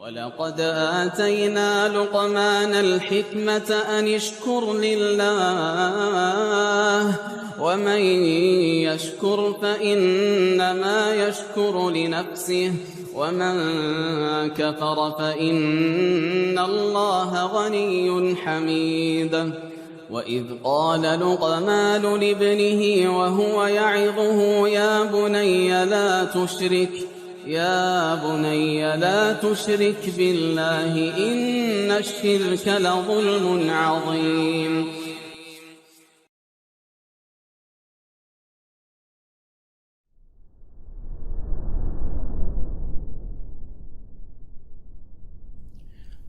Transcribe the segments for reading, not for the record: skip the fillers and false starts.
ولقد آتينا لقمان الحكمة أن اشكر لله ومن يشكر فإنما يشكر لنفسه ومن كفر فإن الله غني حميد وإذ قال لقمان لابنه وهو يعظه يا بني لا تشرك بالله إن الشرك لظلم عظيم.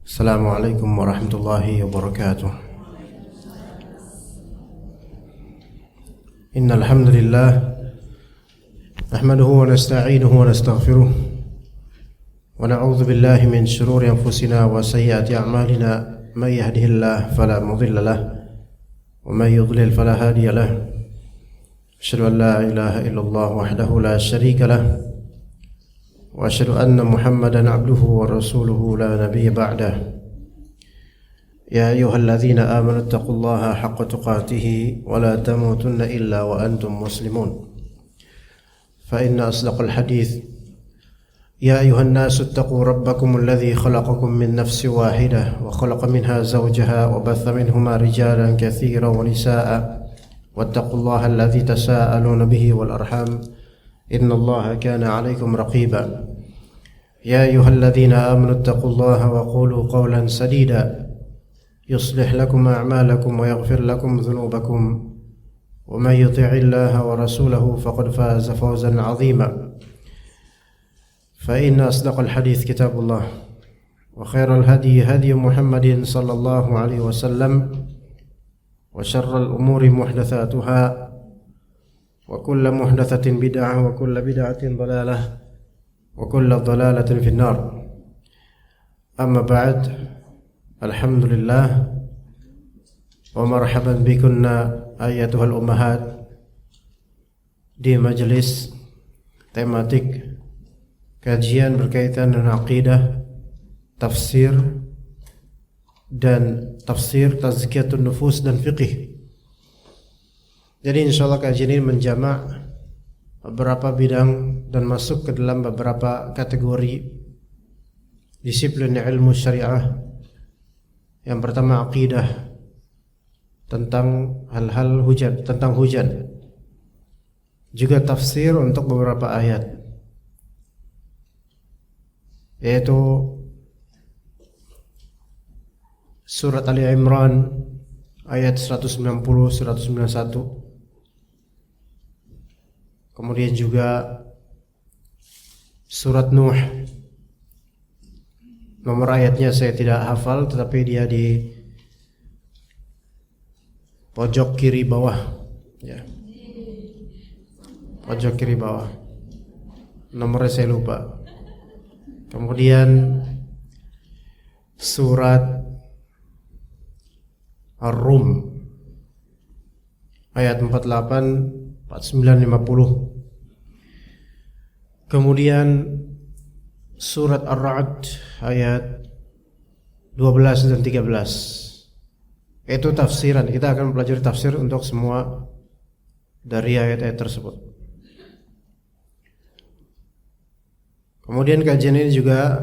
Assalamualaikum warahmatullahi wabarakatuh. Innal hamdalillah nahmaduhu wa nasta'inuhu wa nastaghfiruh wa na'udzu billahi min shururi anfusina wa sayyiati a'malina may yahdihillahu fala mudilla lahu wa may yudlil fala hadiya lahu. Asyhadu an la ilaha illallah wahdahu la syarika lahu wa asyhadu anna Muhammadan abduhu wa rasuluhu la nabiyya ba'dah. Ya ayyuhalladzina amanu taqullaha haqqa tuqatih wa la tamutunna illa wa antum muslimun. Fa inna asdaqal hadits ya ayyuhan nasu ittaqu rabbakum alladzi khalaqakum min nafsin wahidah wa khalaqa minha zawjaha wa batha minhuma rijalan katsiran wa nisaa'a wattaqullaha alladzi tasaaluna bihi wal arham innallaha kana 'alaykum raqiba. Ya ayyuhalladzina amanu taqullaha wa qulu qawlan sadida yuslih lakum a'malakum wa yaghfir lakum dhunubakum wa may yuti'illaha wa rasulahu faqad faza fawzan 'azima. Fa inna asdaqal hadits kitabullah wa khairal hadi hadi Muhammadin sallallahu alaihi wasallam wa syarral umuri muhdatsatuha wa kullu muhdatsatin bid'ah wa kullu bid'atin dhalalah wa kullu dhalalatin finnar. Amma ba'd. Alhamdulillah wa marhaban bikunna ayatuhal ummahat di majelis tematik kajian berkaitan dengan akidah, tafsir dan tafsir tazkiyatun nufus dan fiqih. Jadi insyaallah kajian ini menjamak beberapa bidang dan masuk ke dalam beberapa kategori disiplin ilmu syariah. Yang pertama akidah, tentang hal-hal hujan, tentang hujan. Juga tafsir untuk beberapa ayat, yaitu surat Ali Imran ayat 190, 191. Kemudian juga surat Nuh. Nomor ayatnya saya tidak hafal, tetapi dia di pojok kiri bawah, ya. Pojok kiri bawah. Nomornya saya lupa. Kemudian surat Ar-Rum ayat 48, 49, 50. Kemudian surat Ar-Ra'd ayat 12 dan 13. Itu tafsiran. Kita akan mempelajari tafsir untuk semua dari ayat-ayat tersebut. Kemudian kajian ini juga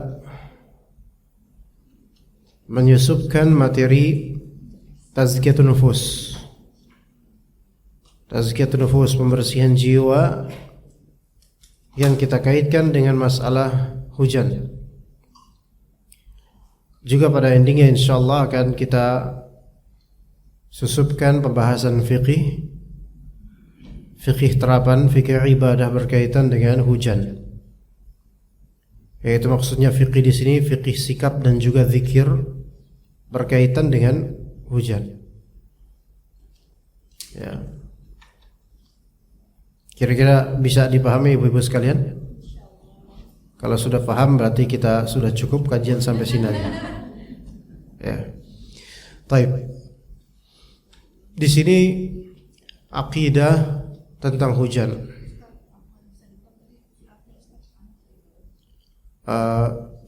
menyusupkan materi tazkiyatun nufus. Tazkiyatun nufus, pembersihan jiwa, yang kita kaitkan dengan masalah hujan. Juga pada endingnya insyaallah akan kita susupkan pembahasan fikih terapan, fikih ibadah berkaitan dengan hujan. Yaitu maksudnya fikih di sini fikih sikap dan juga zikir berkaitan dengan hujan. Ya. Kira-kira bisa dipahami ibu-ibu sekalian? Kalau sudah paham berarti kita sudah cukup kajian sampai sini aja. Ya. Baik. Di sini akidah tentang hujan.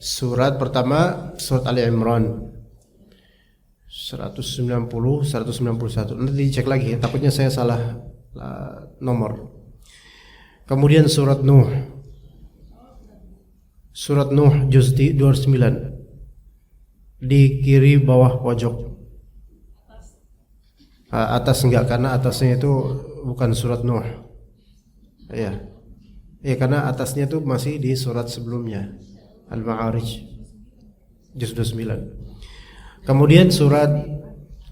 Surat pertama surat Ali Imran 190 191. Nanti dicek lagi, takutnya saya salah nomor. Kemudian surat Nuh. Surat Nuh juz 29. Di kiri bawah pojok. Atas enggak, karena atasnya itu bukan surat Nuh. Ya. Ya, karena atasnya itu masih di surat sebelumnya. Al-Ma'arij juz 29. Kemudian surat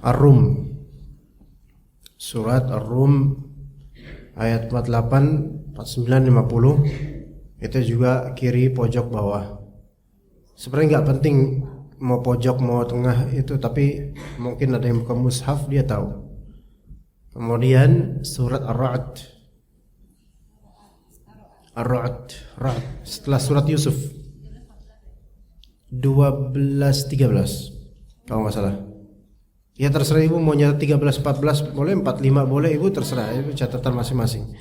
Ar-Rum. Surat Ar-Rum ayat 48, 49, 50. Itu juga kiri pojok bawah. Sebenarnya enggak penting mau pojok mau tengah itu, tapi mungkin ada yang buka mushaf dia tahu. Kemudian surat Ar-Ra'd. Ar-Ra'd setelah surat Yusuf 12-13 kalau nggak salah. Ya terserah ibu mau nyatat 13-14 boleh, 45 boleh, ibu terserah, itu catatan masing-masing.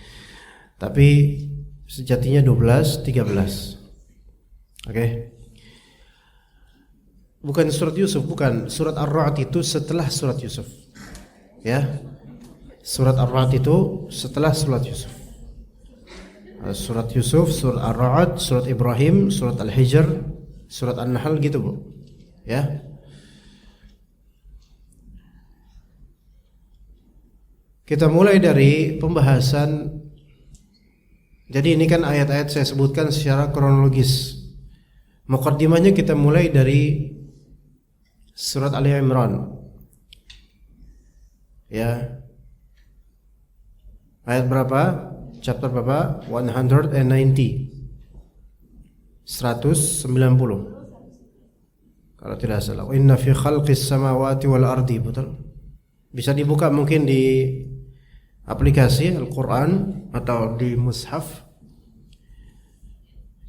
Tapi sejatinya 12-13. Oke. Bukan surat Yusuf, bukan. Surat Ar-Ra'd itu setelah surat Yusuf. Ya. Surat Ar-Ra'd itu setelah surat Yusuf. Surat Yusuf, surat Ar-Ra'd, surat Ibrahim, surat Al-Hijr, surat An-Nahl gitu, Bu. Ya. Kita mulai dari pembahasan. Jadi ini kan ayat-ayat saya sebutkan secara kronologis. Muqaddimahnya kita mulai dari surat Ali Imran. Ya. Ayat berapa? Chapter berapa? 190. 190. Kalau tidak salah. Inna fi khalqis samawati wal ardi, betul? Bisa dibuka mungkin di aplikasi Al-Qur'an atau di mushaf.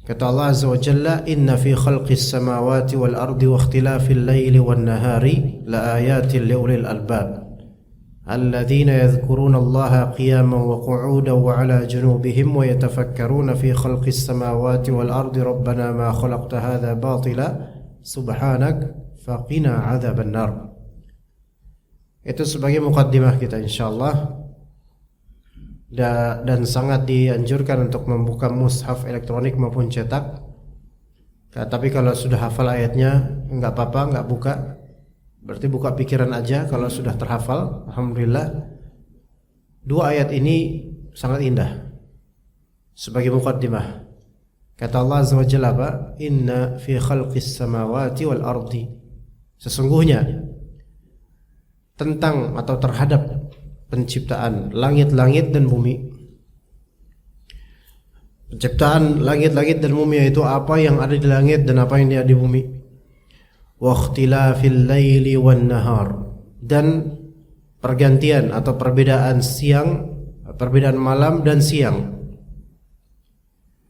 Kata Allah Azza wa Jalla, "Inna fi khalqis samawati wal ardi wa ikhtilafil laili wan nahari la ayatin li ulil albab." الذين يذكرون الله قياما وقعودا وعلى جنوبهم ويتفكرون في خلق السماوات والأرض ربنا ما خلقت هذا باطلا سبحانك فقنا عذاب النار. Itu sebagai mukaddimah kita insyaallah. Dan sangat dianjurkan untuk membuka mushaf elektronik maupun cetak. Tapi kalau sudah hafal ayatnya enggak apa-apa, enggak buka. Berarti buka pikiran aja kalau sudah terhafal. Alhamdulillah. Dua ayat ini sangat indah. Sebagai muqaddimah. Kata Allah Azza wa Jalla, "Inna fi khalqis samawati wal ardi." Sesungguhnya tentang atau terhadap penciptaan langit-langit dan bumi. Penciptaan langit-langit dan bumi, yaitu apa yang ada di langit dan apa yang ada di bumi. Wa ikhtilafil laili wan nahar, dan pergantian atau perbedaan malam dan siang.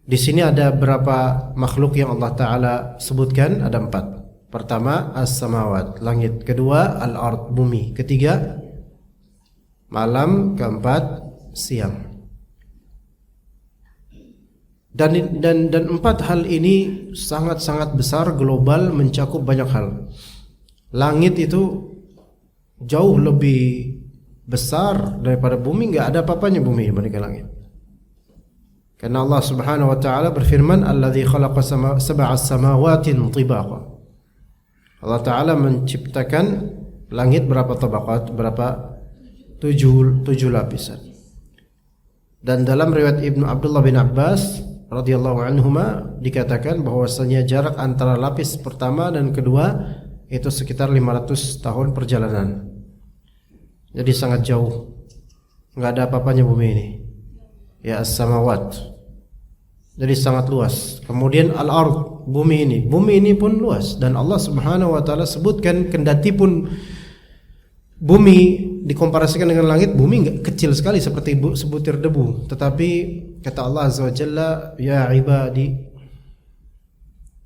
Di sini ada berapa makhluk yang Allah Ta'ala sebutkan? Ada 4. Pertama as-samawat, langit. Kedua al-ard, bumi. Ketiga malam. Keempat siang. Dan 4 hal ini sangat-sangat besar, global, mencakup banyak hal. Langit itu jauh lebih besar daripada bumi, enggak ada apa-apanya bumi dibandingkan langit. Karena Allah Subhanahu wa taala berfirman, "Alladzi khalaqa sab'a samawati tibaqa." Allah Taala menciptakan langit berapa tabaqat? Berapa? 7 lapisan. Dan dalam riwayat Ibnu Abdullah bin Abbas radhiyallahu anhuma dikatakan bahwasanya jarak antara lapis pertama dan kedua itu sekitar 500 tahun perjalanan. Jadi sangat jauh. Enggak ada apa-apanya bumi ini. Ya, as-samawat. Jadi sangat luas. Kemudian al-ard, bumi ini. Bumi ini pun luas, dan Allah Subhanahu wa taala sebutkan kendati pun bumi dikomparasikan dengan langit, bumi enggak kecil sekali seperti sebutir debu, tetapi kata Allah Azza wa Jalla, "Ya ibadi,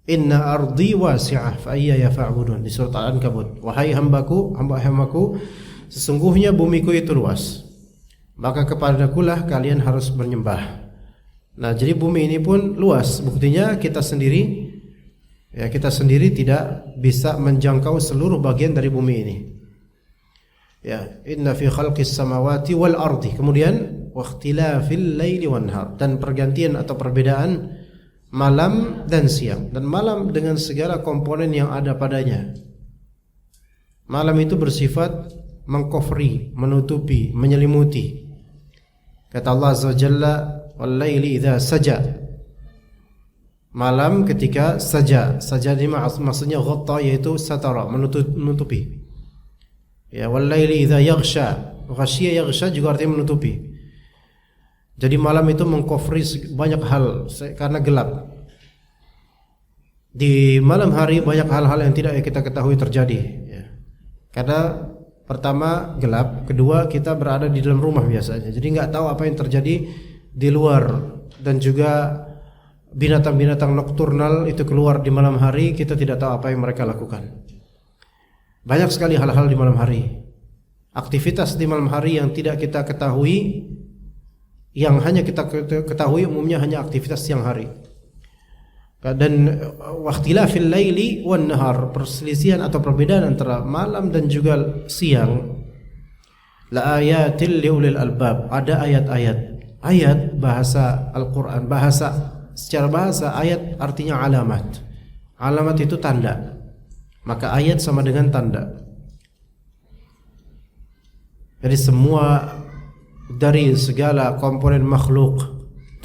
inna ardi wasi'ah fa iyaya fa'budun." Di surat Al-Ankabut, "Wahai hamba-hambaku, sesungguhnya bumiku itu luas, maka kepadakulah kalian harus bernyembah." Nah, jadi bumi ini pun luas. Buktinya kita sendiri Ya, kita sendiri tidak bisa menjangkau seluruh bagian dari bumi ini. Ya, inna fi khalqis samawati wal ardi. Kemudian waqtilafil laili wan nahar, dan pergantian atau perbedaan malam dan siang, dan malam dengan segala komponen yang ada padanya. Malam itu bersifat mengkofri, menutupi, menyelimuti. Kata Allah Azza wa Jalla, wal laili idza saja. Malam ketika saja ini maksudnya ghatta, yaitu satara, menutupi. Ya, wal laili idza yaghsha. Ghasyiya yaghsha juga artinya menutupi. Jadi malam itu mengkofri banyak hal karena gelap. Di malam hari banyak hal-hal yang tidak kita ketahui terjadi, ya. Karena pertama gelap, kedua kita berada di dalam rumah biasanya, jadi nggak tahu apa yang terjadi di luar. Dan juga binatang-binatang nokturnal itu keluar di malam hari, kita tidak tahu apa yang mereka lakukan. Banyak sekali hal-hal di malam hari, aktivitas di malam hari yang tidak kita ketahui, yang hanya kita ketahui umumnya hanya aktivitas siang hari. Dan waqtilafil laili wan nahar, perselisihan atau perbedaan antara malam dan juga siang. La ayatil liulil albab, ada ayat-ayat. Ayat bahasa Al-Qur'an, secara bahasa ayat artinya alamat. Alamat itu tanda. Maka ayat sama dengan tanda. Jadi semua dari segala komponen makhluk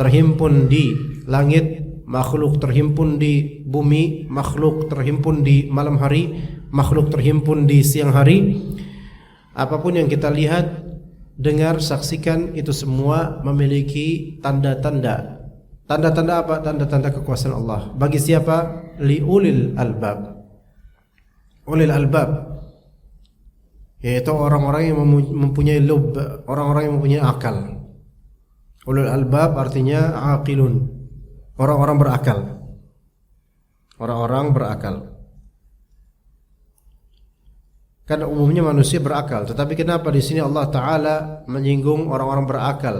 terhimpun di langit, makhluk terhimpun di bumi, makhluk terhimpun di malam hari, makhluk terhimpun di siang hari. Apapun yang kita lihat, dengar, saksikan, itu semua memiliki tanda-tanda. Tanda-tanda apa? Tanda-tanda kekuasaan Allah. Bagi siapa? Liulil albab. Ulil albab, yaitu orang-orang yang mempunyai lub, orang-orang yang mempunyai akal. Ulul albab artinya aqilun, orang-orang berakal. Orang-orang berakal. Karena umumnya manusia berakal, tetapi kenapa di sini Allah Ta'ala menyinggung orang-orang berakal?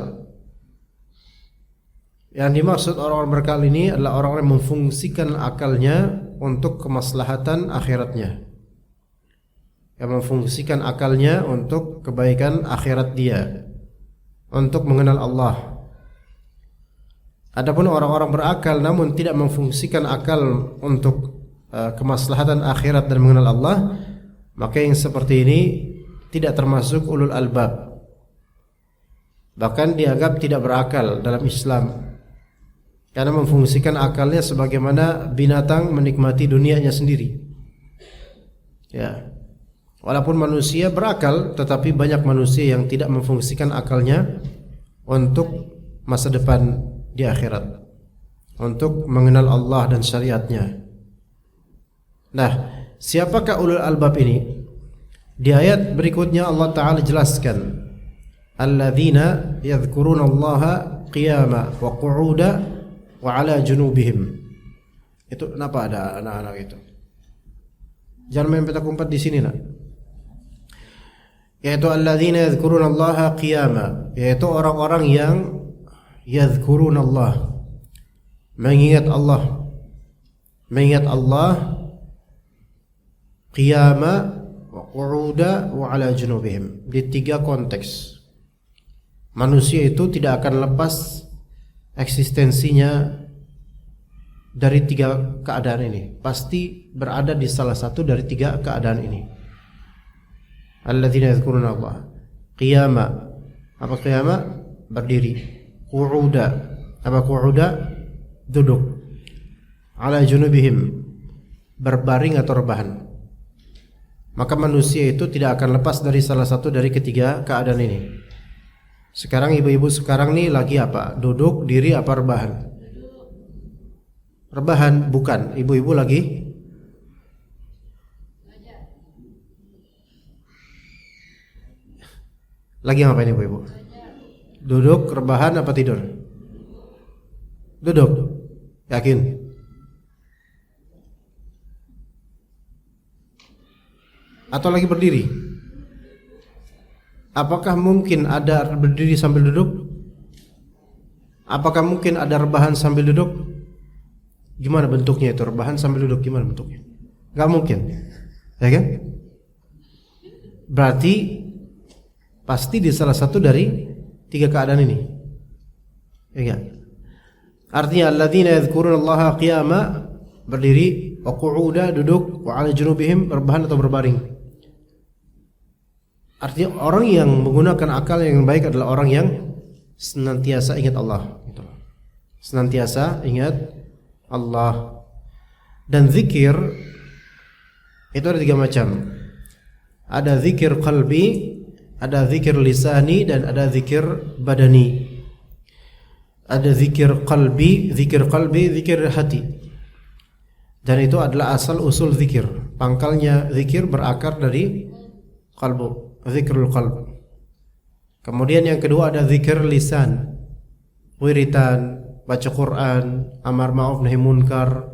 Yang dimaksud orang-orang berakal ini adalah orang-orang yang memfungsikan akalnya untuk kemaslahatan akhiratnya, yang memfungsikan akalnya untuk kebaikan akhirat dia, untuk mengenal Allah. Adapun orang-orang berakal namun tidak memfungsikan akal untuk kemaslahatan akhirat dan mengenal Allah, maka yang seperti ini tidak termasuk ulul albab. Bahkan dianggap tidak berakal dalam Islam, karena memfungsikan akalnya sebagaimana binatang menikmati dunianya sendiri. Ya. Walaupun manusia berakal, tetapi banyak manusia yang tidak memfungsikan akalnya untuk masa depan di akhirat, untuk mengenal Allah dan syariatnya. Nah, siapakah ulul albab ini? Di ayat berikutnya Allah Ta'ala jelaskan, alladzina yadhkuruna Allaha qiyama wa qu'uda wa ala junubihim. Itu kenapa ada anak-anak itu? Jangan main petak umpet di sini, nak. Yaitu alladzina yadhkuruna Allaha qiyama, yaitu orang-orang yang yadhkuruna Allah, mengingat Allah, qiyama wa qu'uda wa ala junubihim. Di tiga konteks manusia itu tidak akan lepas eksistensinya dari tiga keadaan ini, pasti berada di salah satu dari tiga keadaan ini. Alladzina yadhkuruna Allah qiyama, apa qiyama? Berdiri. Qu'uda, apa qu'uda? Duduk. Ala junubihim, berbaring atau rebahan. Maka manusia itu tidak akan lepas dari salah satu dari ketiga keadaan ini. Sekarang ibu-ibu sekarang nih lagi apa? Duduk, diri, apa rebahan? Rebahan. Bukan, ibu-ibu lagi ngapain ibu-ibu? Duduk, rebahan, apa tidur? Duduk. Yakin? Atau lagi berdiri? Apakah mungkin ada berdiri sambil duduk? Apakah mungkin ada rebahan sambil duduk? Gimana bentuknya itu? Rebahan sambil duduk gimana bentuknya? Gak mungkin, ya kan? Berarti pasti di salah satu dari 3 keadaan ini, ya kan? Artinya alladzina yadhkurunallaha qiyama, berdiri, wa qu'uda, duduk, wa 'ala junubihim, rebahan atau berbaring. Artinya orang yang menggunakan akal yang baik adalah orang yang senantiasa ingat Allah, gitu. Senantiasa ingat Allah. Dan zikir itu ada 3 macam. Ada zikir qalbi, ada zikir lisani, dan ada zikir badani. Ada zikir qalbi, zikir hati. Dan itu adalah asal usul zikir. Pangkalnya zikir berakar dari qalbu, zikrul qalb. Kemudian yang kedua ada zikir lisan, wiritan, baca Quran, amar ma'ruf nahi munkar,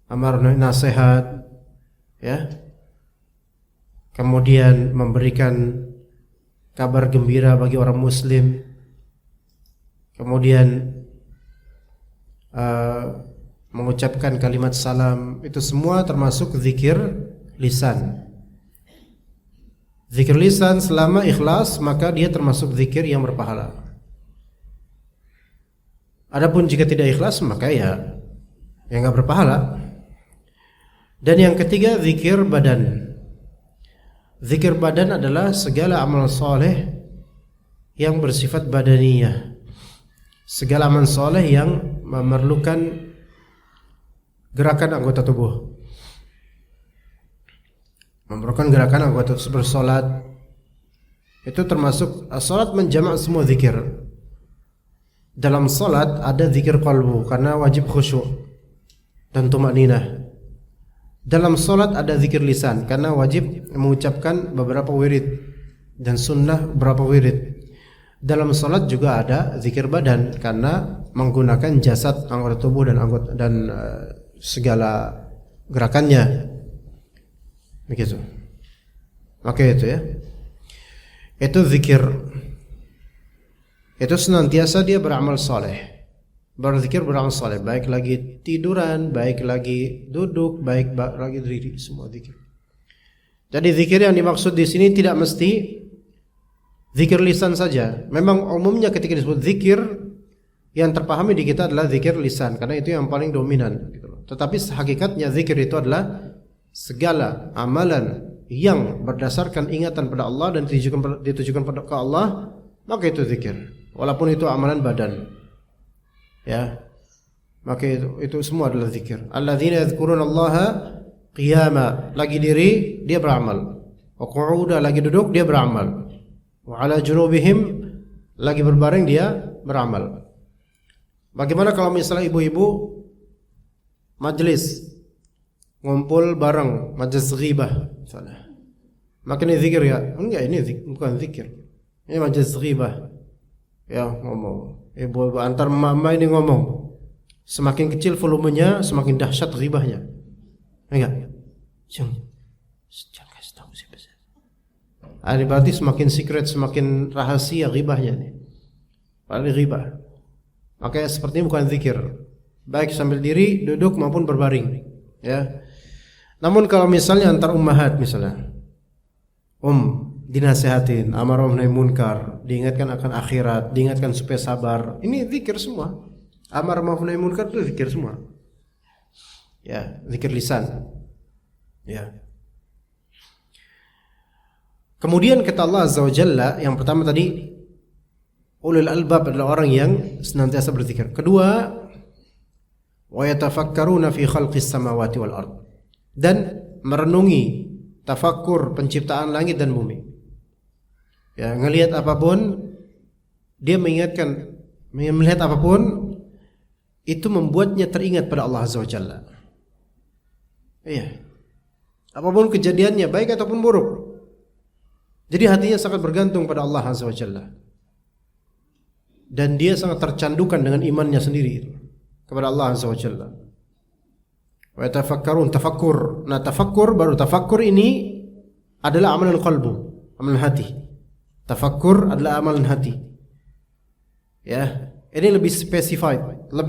amar nasihat, ya. Kemudian memberikan kabar gembira bagi orang muslim. Kemudian mengucapkan kalimat salam. Itu semua termasuk zikir lisan. Zikir lisan selama ikhlas, maka dia termasuk zikir yang berpahala. Adapun jika tidak ikhlas, maka ya enggak berpahala. Dan yang ketiga zikir badan. Zikir badan adalah segala amal soleh yang bersifat badaniyah. Segala amal soleh yang memerlukan gerakan anggota tubuh. Memerlukan gerakan anggota tubuh, bersolat. Itu termasuk solat menjamak semua zikir. Dalam solat ada zikir qalbu karena wajib khusyuk dan tumakninah. Dalam solat ada zikir lisan karena wajib mengucapkan beberapa wirid dan sunnah beberapa wirid. Dalam solat juga ada zikir badan karena menggunakan jasad, anggota tubuh dan segala gerakannya. Begitu. Maka itu ya. Itu zikir. Itu senantiasa dia beramal soleh. Berzikir beramal soleh, baik lagi tiduran, baik lagi duduk, baik lagi diri, semua zikir. Jadi zikir yang dimaksud di sini tidak mesti zikir lisan saja. Memang umumnya ketika disebut zikir, yang terpahami di kita adalah zikir lisan karena itu yang paling dominan, gitu. Tetapi hakikatnya zikir itu adalah segala amalan yang berdasarkan ingatan pada Allah dan ditujukan pada Allah, maka itu zikir. Walaupun itu amalan badan. Ya, maka itu semua adalah zikir. Alladzina yadhkurunallaha qiyama, lagi diri dia beramal. Wa qu'uda, lagi duduk dia beramal. Wa 'ala junubihim, lagi berbaring dia beramal. Bagaimana kalau misalnya ibu-ibu majlis ngumpul bareng, majlis ghibah misalnya. Maka ini zikir ya? Enggak, ini bukan zikir. Ini majlis ghibah. Ya, ngomong. Ibu-ibu antar mama ini ngomong. Semakin kecil volumenya, semakin dahsyat ghibahnya. Enggak? Jangan kasih tahu siapa. Ini berarti semakin secret, semakin rahasia ghibahnya nih. Paling ghibah. Makanya sepertinya bukan zikir. Baik sambil diri, duduk maupun berbaring. Ya. Namun kalau misalnya antar ummahat misalnya, dinasehatin, amar ma'ruf nahi munkar, diingatkan akan akhirat, diingatkan supaya sabar. Ini zikir semua. Amar ma'ruf nahi munkar itu zikir semua. Ya, zikir lisan. Ya. Kemudian kata Allah Azza wa Jalla, yang pertama tadi ulul albab adalah orang yang senantiasa berzikir. Kedua, wa yatafakkaruna fi khalqis samawati wal ard. Dan merenungi, tafakkur penciptaan langit dan bumi. Ya, ngelihat apapun dia mengingatkan, melihat apapun itu membuatnya teringat pada Allah Azza wa Jalla. Iya. Apapun kejadiannya baik ataupun buruk. Jadi hatinya sangat bergantung pada Allah Azza wa Jalla. Dan dia sangat tercandukan dengan imannya sendiri kepada Allah Azza wa Jalla. Wa yatafakkarun, tafakkur. Nah, tafakkur ini adalah amalan qalbu, amalan hati. Tafakkur adalah amalan hati. Ya, Ini lebih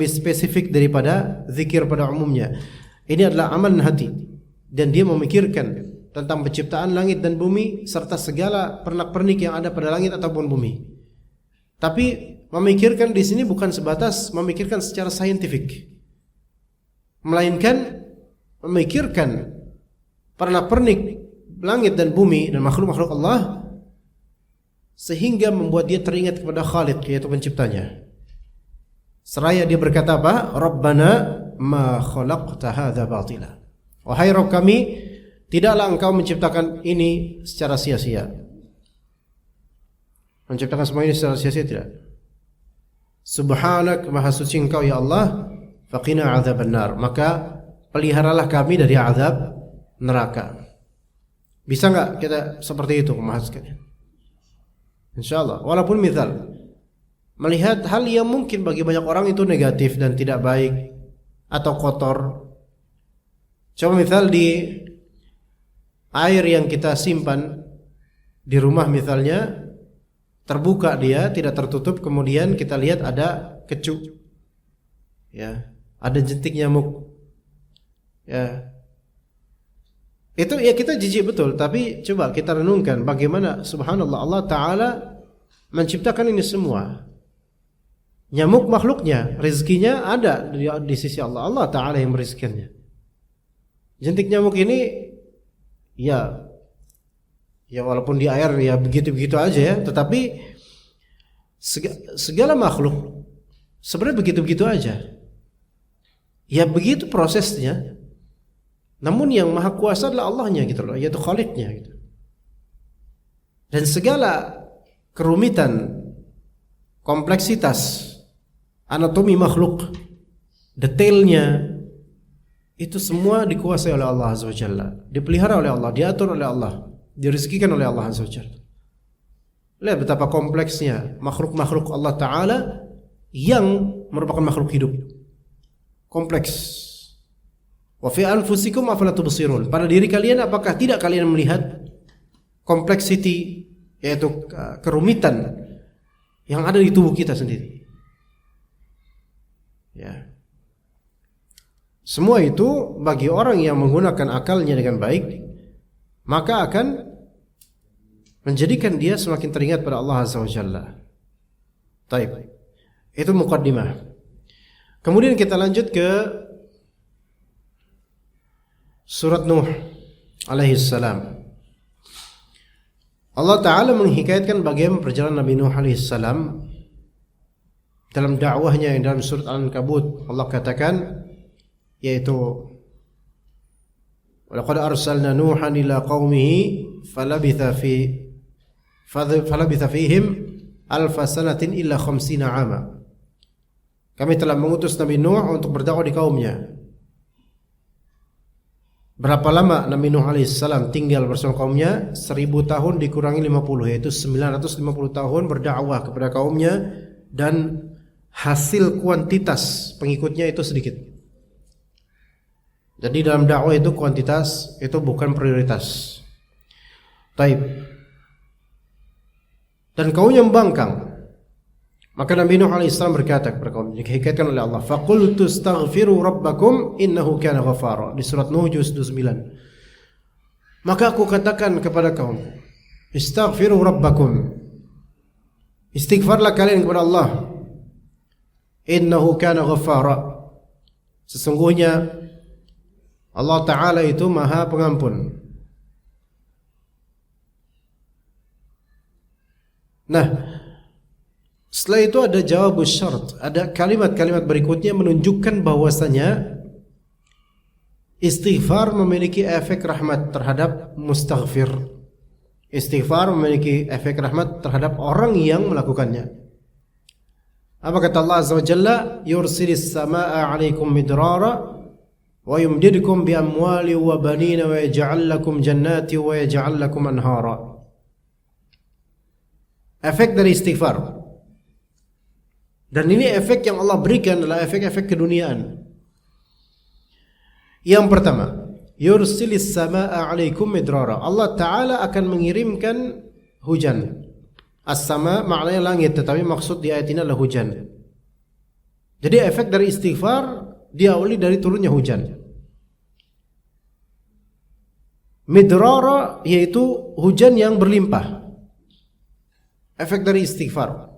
spesifik daripada zikir pada umumnya. Ini adalah amalan hati, dan dia memikirkan tentang penciptaan langit dan bumi serta segala pernak-pernik yang ada pada langit ataupun bumi. Tapi memikirkan di sini bukan sebatas memikirkan secara saintifik, melainkan memikirkan pernak-pernik langit dan bumi dan makhluk-makhluk Allah sehingga membuat dia teringat kepada Khaliq, yaitu penciptanya. Seraya dia berkata apa? Rabbana ma khalaqta hadza batila. Wahai Rabb kami, tidaklah engkau menciptakan ini secara sia-sia. Menciptakan semua ini secara sia-sia tidak. Subhanak, maha suci engkau ya Allah, faqina adzaban nar. Maka peliharalah kami dari azab neraka. Bisa enggak kita seperti itu memahaskannya? Insyaallah. Walaupun misal melihat hal yang mungkin bagi banyak orang itu negatif dan tidak baik atau kotor. Coba misal di air yang kita simpan di rumah misalnya, terbuka dia, tidak tertutup, kemudian kita lihat ada kecoa, ya, ada jentik nyamuk, ya. Itu ya kita jijik betul, tapi coba kita renungkan bagaimana subhanallah Allah Ta'ala menciptakan ini semua. Nyamuk makhluknya, rezekinya ada di sisi Allah. Allah Ta'ala yang merizkikannya. Jentik nyamuk ini ya walaupun di air ya begitu-begitu aja ya, tetapi segala makhluk sebenarnya begitu-begitu aja. Ya begitu prosesnya. Namun yang maha kuasa adalah Allahnya gitu loh, yaitu Khaliqnya gitu. Dan segala kerumitan, kompleksitas anatomi makhluk, detailnya itu semua dikuasai oleh Allah Azza wa Jalla, dipelihara oleh Allah, diatur oleh Allah, direzekikan oleh Allah Azza wa Jalla. Lihat betapa kompleksnya makhluk-makhluk Allah Ta'ala yang merupakan makhluk hidup. Kompleks. Wa fi anfusikum afala tubsirun. Pada diri kalian apakah tidak kalian melihat complexity, yaitu kerumitan yang ada di tubuh kita sendiri. Ya. Semua itu bagi orang yang menggunakan akalnya dengan baik, maka akan menjadikan dia semakin teringat pada Allah Azza wa Jalla. Taib. Itu muqaddimah. Kemudian kita lanjut ke surat Nuh alaihi salam. Allah Ta'ala menghikayatkan bagaimana perjalanan Nabi Nuh alaihi salam dalam dakwahnya yang dalam surat Al-Ankabut. Allah katakan, yaitu walaqad arsalna Nuhan ila qaumihi falabitha fihim alfa sanatin illa 50 ama. Kami telah mengutus Nabi Nuh untuk berdakwah di kaumnya. Berapa lama Nabi Nuh alaihissalam tinggal bersama kaumnya? 1000 tahun dikurangi 50, yaitu 950 tahun berdakwah kepada kaumnya, dan hasil kuantitas pengikutnya itu sedikit. Jadi dalam dakwah itu kuantitas itu bukan prioritas. Taib. Dan kaumnya membangkang. Maka Nabi Nuh alaihissalam berkata kepada kaumnya, dihikayatkan oleh Allah, faqultu astaghfiru rabbakum innahu kana ghafara, di surat Nuh juz 29. Maka aku katakan kepada kaum, istaghfiru rabbakum, istighfarlah kalian kepada Allah, innahu kana ghafara, sesungguhnya Allah Ta'ala itu maha pengampun. Nah, setelah itu ada jawabus syarat, ada kalimat-kalimat berikutnya menunjukkan bahwasanya istighfar memiliki efek rahmat terhadap mustaghfir. Istighfar memiliki efek rahmat terhadap orang yang melakukannya. Apa kata Allah Azza wa Jalla? Yursilis samaa 'alaikum midrara wa yumdidukum bi amwali wa banina wa yaj'al lakum jannati wa yaj'al lakum anhara. Efek dari istighfar. Dan ini efek yang Allah berikan adalah efek-efek keduniaan. Yang pertama, yursilis samaa 'alaikum midrara. Allah Ta'ala akan mengirimkan hujan. As-sama maknanya langit, tetapi maksud di ayat ini adalah hujan. Jadi efek dari istighfar diawali dari turunnya hujan. Midrara yaitu hujan yang berlimpah. Efek dari istighfar.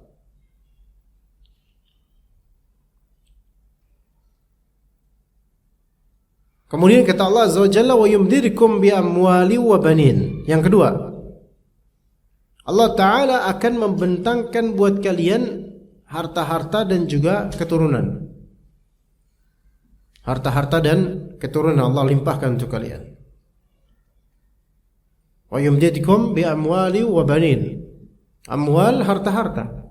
Kemudian kata Allah Azza wa Jalla, wa yumdidukum bi amwali wa banin. Yang kedua, Allah Ta'ala akan membentangkan buat kalian harta-harta dan juga keturunan. Harta-harta dan keturunan Allah limpahkan untuk kalian. Wa yumdidukum bi amwali wa banin. Amwal harta-harta.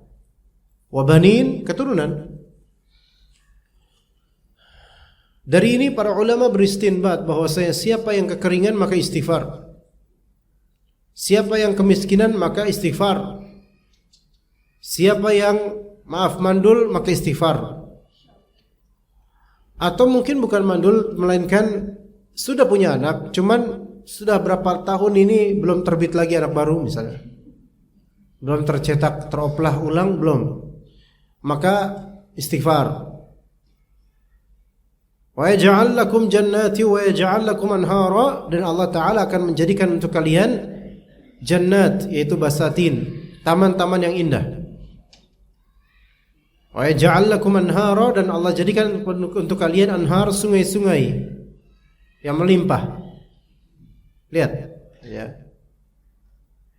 Wa banin keturunan. Dari ini para ulama beristinbat bahwasanya siapa yang kekeringan maka istighfar. Siapa yang kemiskinan maka istighfar. Siapa yang mandul maka istighfar. Atau mungkin bukan mandul melainkan sudah punya anak, cuman sudah berapa tahun ini belum terbit lagi anak baru misalnya. Belum tercetak, teroplah ulang belum. Maka istighfar. Wa yaj'al lakum jannati wa yaj'al lakum anhara, dan Allah Ta'ala akan menjadikan untuk kalian jannat, yaitu basatin, taman-taman yang indah. Wa yaj'al lakum anhara, dan Allah jadikan untuk kalian anhar, sungai-sungai yang melimpah. Lihat ya.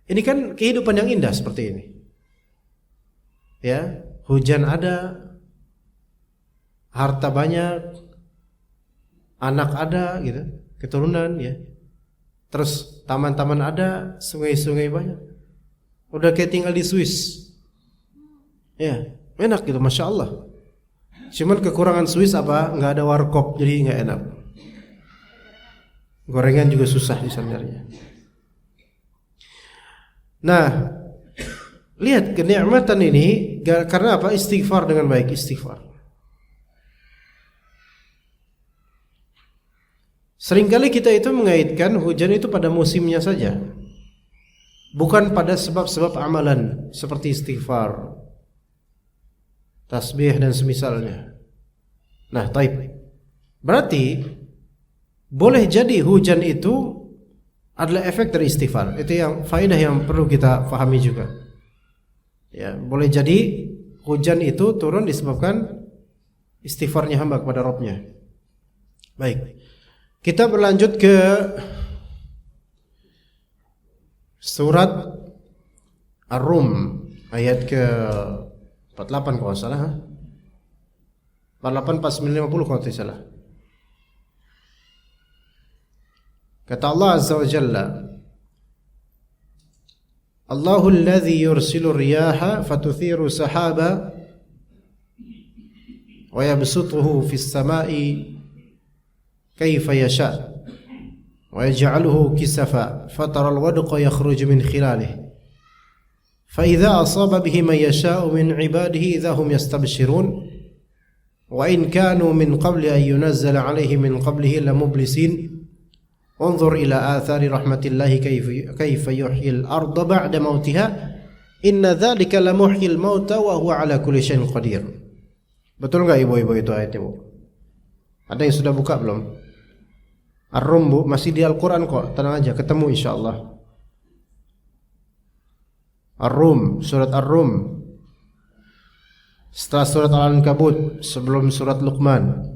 Ini kan kehidupan yang indah seperti ini. Ya, hujan ada, harta banyak, anak ada gitu, keturunan ya. Terus taman-taman ada, sungai-sungai banyak. Udah kayak tinggal di Swiss. Ya, enak gitu, Masya Allah. Cuman kekurangan Swiss apa? Nggak ada warkop, jadi nggak enak. Gorengan juga susah sebenarnya. Nah, lihat kenikmatan ini karena apa? Istighfar dengan baik, istighfar. Seringkali kita itu mengaitkan hujan itu pada musimnya saja, bukan pada sebab-sebab amalan seperti istighfar, tasbih dan semisalnya. Nah, taib. Berarti boleh jadi hujan itu adalah efek dari istighfar. Itu yang faedah yang perlu kita pahami juga. Ya, boleh jadi hujan itu turun disebabkan istighfarnya hamba kepada Rabbnya. Baik. Kita berlanjut ke surat Ar-Rum ayat ke 48 kalau salah. 48, 49, 50 kalau tidak salah. Kata Allah Azza wa Jalla, Allahul ladzi yursilu riyaha fatuthiru sahaba wa yabsutuhu fis samai kaifa yasha wa yaj'aluhu kisafa fataral wadqa yakhruju min khilalihi fa idza asaba bihi man yasha'u min 'ibadihi idza hum yastabshirun wa in kanu min qabli an yunazzala 'alaihim min qablihi lamublisin unzur ila athari rahmatillahi kaifa yuhyil arda ba'da mautiha inna dzalika lamuhyil mauta wa huwa 'ala kulli syai'in qadir. Betul enggak ibu-ibu itu ayatnya, Bu? Ada yang sudah buka belum? Ar-Rum, Bu, masih di Al-Quran kok, tenang aja, ketemu insyaallah. Ar-Rum, surat Ar-Rum, setelah surat Al-Ankabut, sebelum surat Luqman.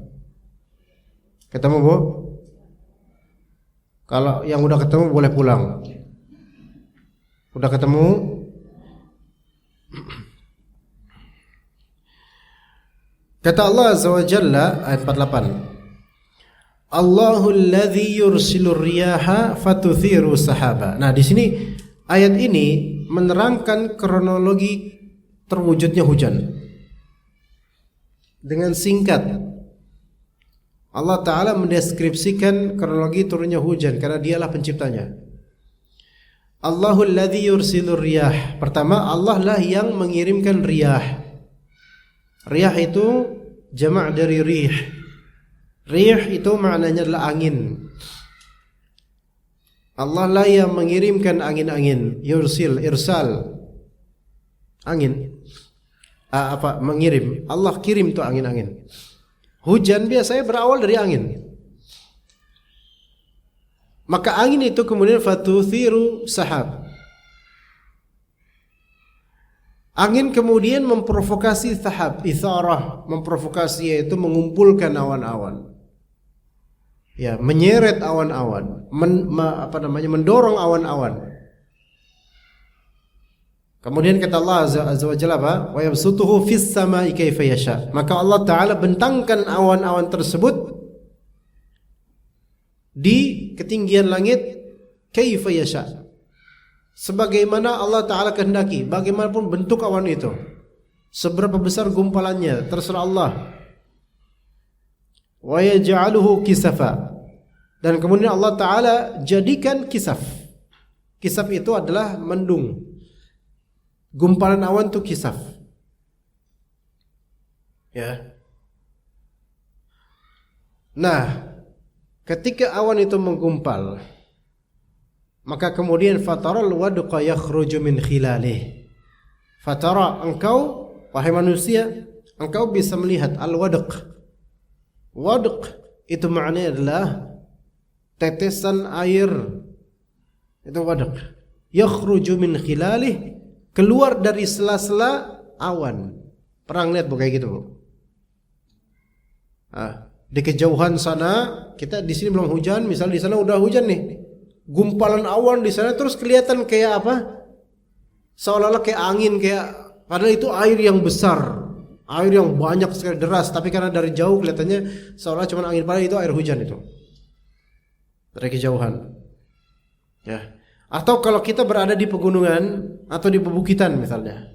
Ketemu, Bu? Kalau yang udah ketemu boleh pulang. Udah ketemu? Kata Allah Azza wa Jalla ayat 48, Allahul ladzi yursilur riyaha fatuthiru sahaba. Nah, di sini ayat ini menerangkan kronologi terwujudnya hujan. Dengan singkat Allah Ta'ala mendeskripsikan kronologi turunnya hujan karena dialah penciptanya. Allahul ladzi yursilur riyah. Pertama, Allah lah yang mengirimkan riyah. Riyah itu jamak dari rih. Rih itu maknanya adalah angin. Allah lah yang mengirimkan angin-angin. Yursil, irsal, angin. mengirim. Allah kirim tuh angin-angin. Hujan biasanya berawal dari angin. Maka angin itu kemudian fatuthiru sahab. Angin kemudian memprovokasi sahab, itharah, memprovokasi yaitu mengumpulkan awan-awan. Ya, menyeret awan-awan, mendorong awan-awan. Kemudian kata Allah Azza wa Jalla apa? Wa yabsutuhu fis samai kaifa yasha. Maka Allah Ta'ala bentangkan awan-awan tersebut di ketinggian langit kaifa yasha. Sebagaimana Allah Ta'ala kehendaki, bagaimanapun bentuk awan itu. Seberapa besar gumpalannya, terserah Allah. Wa yaj'aluhu kisafa. Dan kemudian Allah Ta'ala jadikan kisaf. Kisaf itu adalah mendung. Gumpalan awan itu kisaf. Ya. Nah, ketika awan itu menggumpal, maka kemudian fataral wadqa yakhruju min khilalih. Fatara, engkau wahai manusia, engkau bisa melihat al-wadq. Wadq itu maknanya adalah tetesan air. Itu wadq. Yakhruju min khilalih, keluar dari sela-sela awan. Pernah lihat kayak gitu, Bu? Di kejauhan sana, kita di sini belum hujan, misal di sana udah hujan nih. Gumpalan awan di sana terus kelihatan kayak apa? Seolah-olah kayak angin, kayak padahal itu air yang besar, air yang banyak sekali deras, tapi karena dari jauh kelihatannya seolah cuma angin, padahal itu air hujan itu. Dari kejauhan. Ya. Atau kalau kita berada di pegunungan atau di pebukitan misalnya,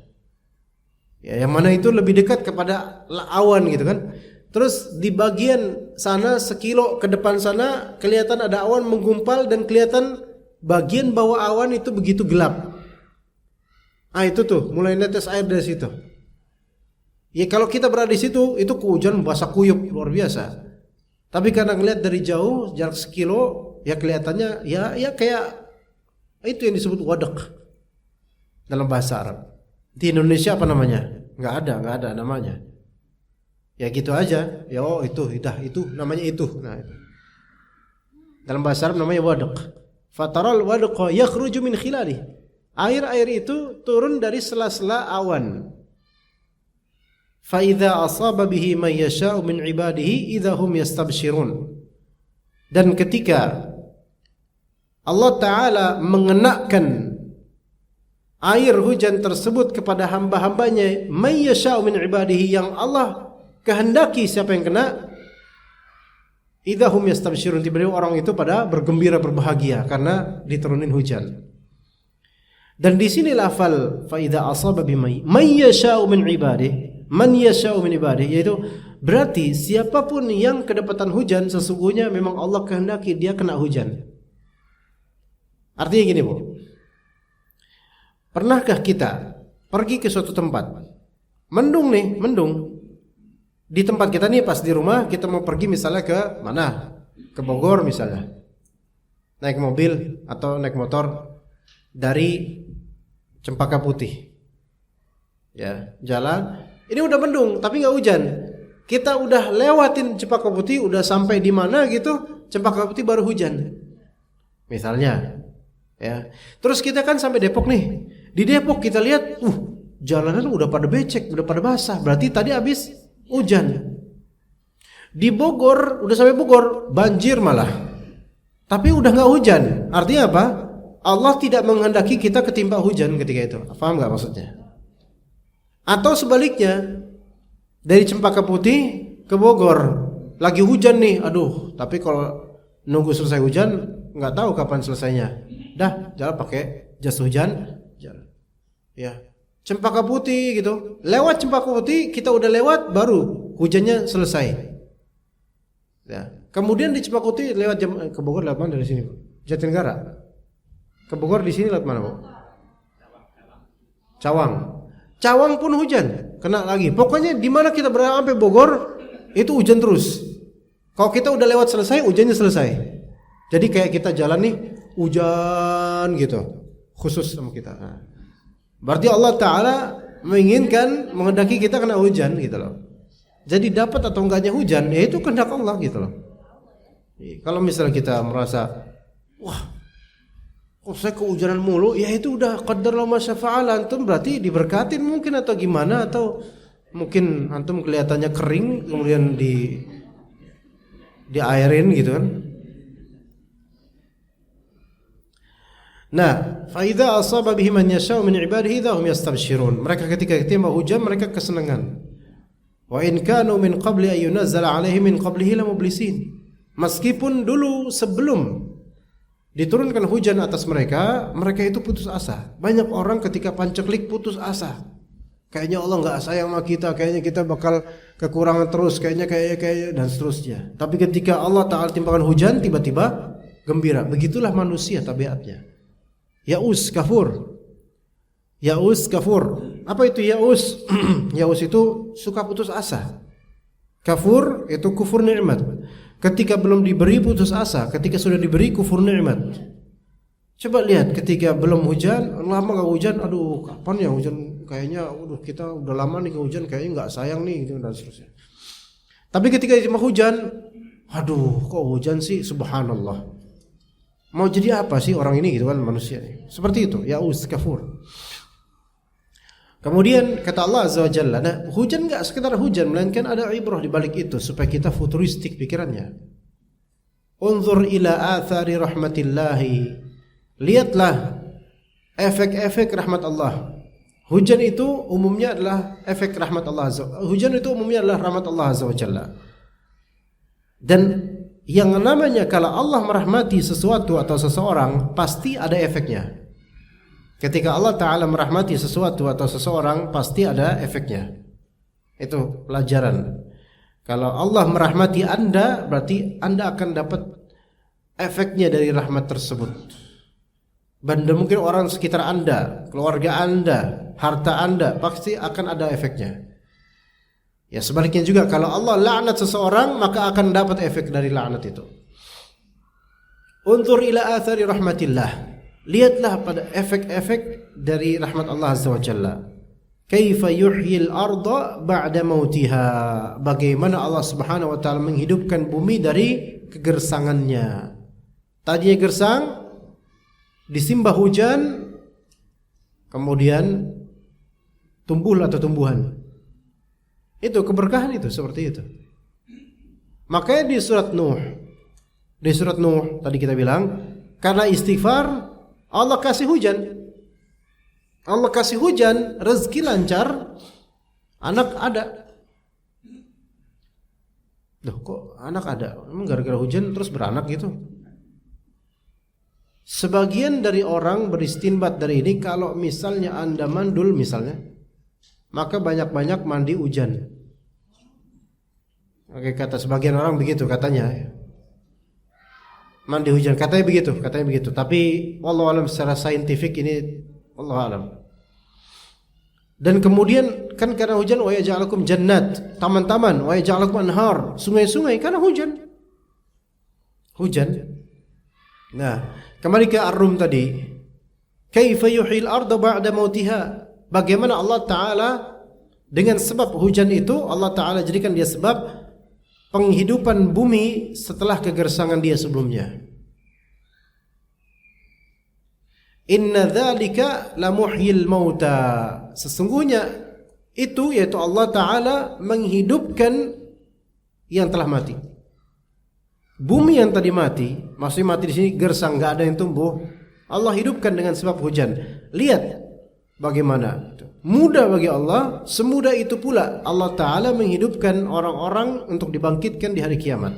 ya, yang mana itu lebih dekat kepada awan gitu kan. Terus di bagian sana sekilo ke depan sana kelihatan ada awan menggumpal dan kelihatan bagian bawah awan itu begitu gelap. Itu tuh mulai netes air dari situ. Ya kalau kita berada di situ itu hujan basah kuyup luar biasa. Tapi karena ngelihat dari jauh jarak sekilo ya kelihatannya ya kayak itu yang disebut wadq dalam bahasa Arab. Di Indonesia apa namanya? Nggak ada namanya. Ya gitu aja. Ya itu namanya itu. Nah, itu. Dalam bahasa Arab namanya wadq. Fataral wadqa yakhruju min khilali. Air itu turun dari sela-sela awan. Fa idza asaba bihi may yasha'u min ibadihi idza hum yastabshirun. Dan ketika Allah Ta'ala mengenakan air hujan tersebut kepada hamba-hambanya, may yasha'u min ibadihi, yang Allah kehendaki siapa yang kena, idahum yastabshirun, tiba-tiba orang itu pada bergembira berbahagia karena diturunin hujan. Dan di sini lafal fa idza asaba bimay may yasha'u min ibadihi, man yasha'u min ibadihi, yaitu berarti siapapun yang kedapatan hujan sesungguhnya memang Allah kehendaki dia kena hujan. Artinya gini, Bu. Pernahkah kita pergi ke suatu tempat? Mendung. Di tempat kita nih pas di rumah kita mau pergi misalnya ke mana? Ke Bogor misalnya. Naik mobil atau naik motor dari Cempaka Putih. Ya, jalan. Ini udah mendung tapi enggak hujan. Kita udah lewatin Cempaka Putih, udah sampai di mana gitu, Cempaka Putih baru hujan. Misalnya ya. Terus kita kan sampai Depok nih. Di Depok kita lihat, jalanan udah pada becek, udah pada basah. Berarti tadi habis hujan. Di Bogor, udah sampai Bogor, banjir malah. Tapi udah enggak hujan. Artinya apa? Allah tidak menghendaki kita ketimpa hujan ketika itu. Paham enggak maksudnya? Atau sebaliknya, dari Cempaka Putih ke Bogor, lagi hujan nih. Aduh, tapi kalau nunggu selesai hujan enggak tahu kapan selesainya. Dah, jalan pakai jas hujan, jalan. Ya, Cempaka Putih gitu. Lewat Cempaka Putih, kita udah lewat, baru hujannya selesai. Ya. Kemudian di Cempaka Putih lewat ke Bogor lewat mana dari sini, Bu? Jatinegara. Ke Bogor di sini lewat mana, Bu? Cawang pun hujan, kena lagi. Pokoknya di mana kita berada sampai Bogor itu hujan terus. Kalau kita udah lewat selesai, hujannya selesai. Jadi kayak kita jalan nih, hujan gitu, khusus sama kita. Berarti Allah Ta'ala menginginkan, menghendaki kita kena hujan gitu loh. Jadi dapat atau enggaknya hujan, ya itu kehendak Allah gitu loh. Kalau misalnya kita merasa, wah, kok saya kehujanan mulu, ya itu udah qadarullah ma syafa'ala, antum berarti diberkatin mungkin atau gimana, atau mungkin antum kelihatannya kering kemudian diairin gitu kan. Nah, fa idza asaba bihi man yasha'u min ibadihi idza hum yastabshirun. Mereka ketika ditimpa hujan mereka kesenangan. Wa in kanu min qabli ay yunazzala alaihim min qablihi lamublisin. Meskipun dulu sebelum diturunkan hujan atas mereka, mereka itu putus asa. Banyak orang ketika panceklik putus asa. Kayaknya Allah enggak sayang sama kita, kayaknya kita bakal kekurangan terus, kayaknya dan seterusnya. Tapi ketika Allah Ta'ala timpakan hujan, tiba-tiba gembira. Begitulah manusia tabiatnya. Yaus, kafur. Yaus, kafur. Apa itu yaus? Yaus itu suka putus asa. Kafur itu kufur nikmat. Ketika belum diberi putus asa, ketika sudah diberi kufur nikmat. Coba lihat ketika belum hujan, lama enggak hujan, aduh kapan ya hujan? Kayaknya kita udah lama nih enggak hujan, kayaknya enggak sayang nih gitu dan seterusnya. Tapi ketika cuma hujan, aduh kok hujan sih, subhanallah. Mau jadi apa sih orang ini gitu kan, manusia ini. Seperti itu, yaus, kafur. Kemudian kata Allah Azza wa Jalla, nah hujan enggak sekedar hujan, melainkan ada ibrah di balik itu supaya kita futuristik pikirannya. Unzur ila athari rahmatillahi. Lihatlah efek-efek rahmat Allah. Hujan itu umumnya adalah efek rahmat Allah Azza. Hujan itu umumnya adalah rahmat Allah Azza wa Jalla. Dan yang namanya kalau Allah merahmati sesuatu atau seseorang, pasti ada efeknya. Ketika Allah Ta'ala merahmati sesuatu atau seseorang, pasti ada efeknya. Itu pelajaran. Kalau Allah merahmati Anda, berarti Anda akan dapat efeknya dari rahmat tersebut. Dan mungkin orang sekitar Anda, keluarga Anda, harta Anda, pasti akan ada efeknya. Ya sebaliknya juga, kalau Allah laknat seseorang, maka akan dapat efek dari laknat itu. Unzur ila athari rahmatillah. Lihatlah pada efek-efek dari rahmat Allah Azza wa Jalla. Kaifa yuhyil arda ba'da mautiha. Bagaimana Allah Subhanahu wa taala menghidupkan bumi dari kegersangannya. Tadinya gersang, disimbah hujan, kemudian tumbuhlah atau tumbuhan. Itu keberkahan itu, seperti itu. Makanya di surat Nuh tadi kita bilang, karena istighfar Allah kasih hujan. Allah kasih hujan, rezeki lancar, anak ada. Loh kok anak ada? Emang gara-gara hujan terus beranak gitu? Sebagian dari orang beristinbat dari ini, kalau misalnya Anda mandul misalnya, maka banyak-banyak mandi hujan. Oke, kata sebagian orang begitu katanya. Mandi hujan, katanya begitu. Tapi wallahu alam secara saintifik ini wallahu alam. Dan kemudian kan karena hujan, wa yaj'alakum jannat, taman-taman, wa yaj'alakum anhar, sungai-sungai karena hujan. Nah, kembali ke Ar-Rum tadi. Kaifa yuhyil arda ba'da mautiha. Bagaimana Allah Ta'ala dengan sebab hujan itu, Allah Ta'ala jadikan dia sebab penghidupan bumi setelah kegersangan dia sebelumnya. Inna dzalika lamuhyil mauta. Sesungguhnya itu, yaitu Allah Ta'ala menghidupkan yang telah mati. Bumi yang tadi mati, maksudnya mati di sini gersang, enggak ada yang tumbuh, Allah hidupkan dengan sebab hujan. Lihat bagaimana mudah bagi Allah, semudah itu pula Allah Ta'ala menghidupkan orang-orang untuk dibangkitkan di hari kiamat.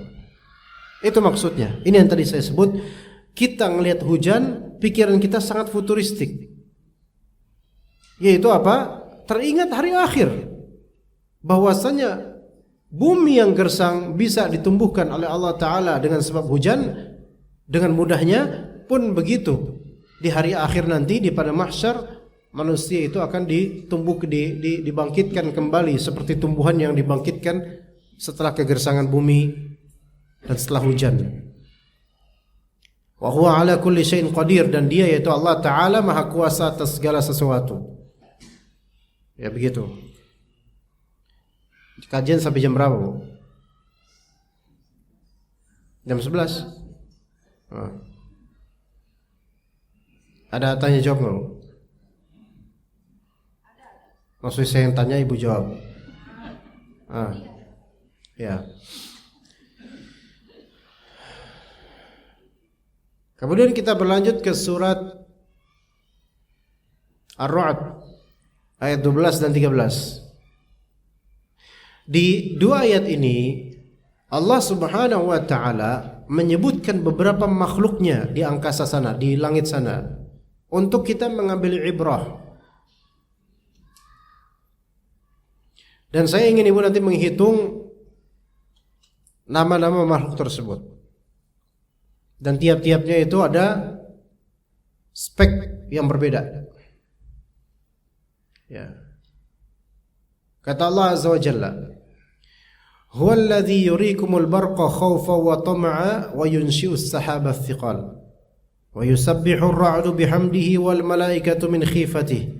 Itu maksudnya. Ini yang tadi saya sebut, kita ngelihat hujan, pikiran kita sangat futuristik. Yaitu apa? Teringat hari akhir. Bahwasanya bumi yang gersang bisa ditumbuhkan oleh Allah Ta'ala dengan sebab hujan, dengan mudahnya. Pun begitu di hari akhir nanti, di pada mahsyar, manusia itu akan dibangkitkan kembali seperti tumbuhan yang dibangkitkan setelah kegersangan bumi dan setelah hujan. Wa huwa ala kulli syai'in qadir, dan dia yaitu Allah Ta'ala maha kuasa atas segala sesuatu. Ya begitu. Kajian sampai jam berapa, Bu? Jam 11. Ada tanya jawab nggak, Bu? Maksudnya saya yang tanya, Ibu jawab. Ya. Kemudian kita berlanjut ke surat Ar-Ra'd ayat 12 dan 13. Di dua ayat ini Allah Subhanahu wa taala menyebutkan beberapa makhluknya di angkasa sana, di langit sana, untuk kita mengambil ibrah. Dan saya ingin Ibu nanti menghitung nama-nama makhluk tersebut. Dan tiap-tiapnya itu ada spek yang berbeda. Ya. Kata Allah Azza wa Jalla, "Huwa alladhi yurikumul barqa khawfan wa tam'a wa yunshi'u as-sahaba ath-thiqal wa yusabbihu ar-ra'du bihamdihi wal malaikatu min khifatihi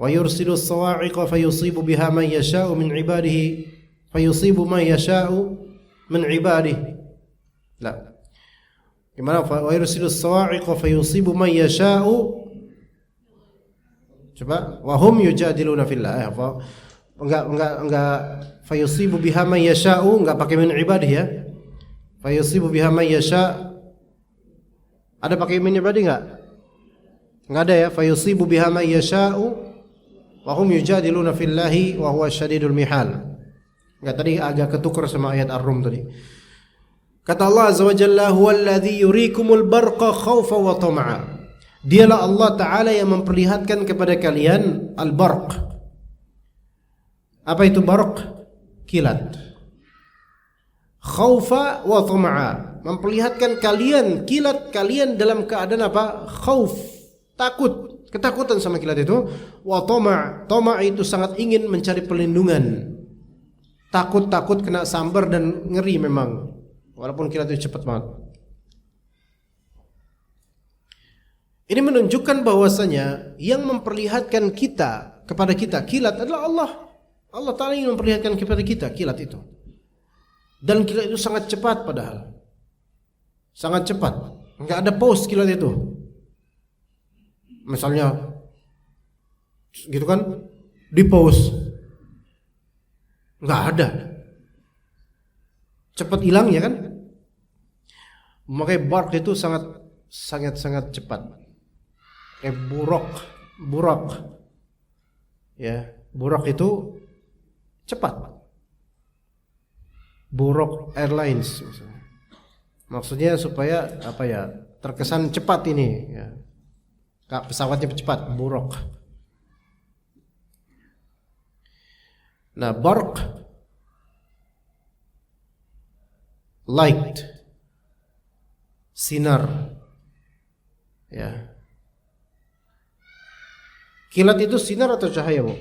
wa yursilu as-sawa'iqa fayusibu biha man yasha'u min 'ibadihi fayusibu man yasha'u min 'ibadihi." La. Gimana? Wa yursilu as-sawa'iqa fayusibu man yasha'u. Coba, wa hum yujadiluna fillah. Enggak fayusibu biha man yasha'u, enggak pakai min ibadihi ya. Fayusibu biha man yasha'. Ada pakai min ibadihi enggak? Enggak ada ya. Fayusibu biha man yasha'u wa hum yujadiluna fillahi wa huwa syadidul mihal. Enggak, tadi agak ketukar sama ayat Ar-Rum tadi. Kata Allah Azza wa Jalla, "Huwallazi yurikumul barqa khawfan wa tam'a." Dialah Allah Ta'ala yang memperlihatkan kepada kalian al-barq. Apa itu barq? Kilat. Khawfa wa tam'a, memperlihatkan kalian kilat kalian dalam keadaan apa? Khauf, takut, ketakutan sama kilat itu. Wa tam'a, tam'a itu sangat ingin mencari perlindungan. Takut kena sambar dan ngeri memang. Walaupun kilat itu cepat banget. Ini menunjukkan bahwasanya yang memperlihatkan kita kepada kita kilat adalah Allah. Allah Ta'ala ingin memperlihatkan kepada kita kilat itu. Dan kilat itu sangat cepat padahal. Sangat cepat. Enggak ada pause kilat itu. Misalnya gitu kan, di pause. Enggak ada. Cepat hilang ya kan? Makanya barq itu sangat cepat. Buraq. Ya, buraq itu cepat. Buraq Airlines maksudnya supaya apa ya, terkesan cepat ini ya. Pesawatnya cepat, buraq. Nah, barq light, sinar. Ya. Kilat itu sinar atau cahaya, Bu?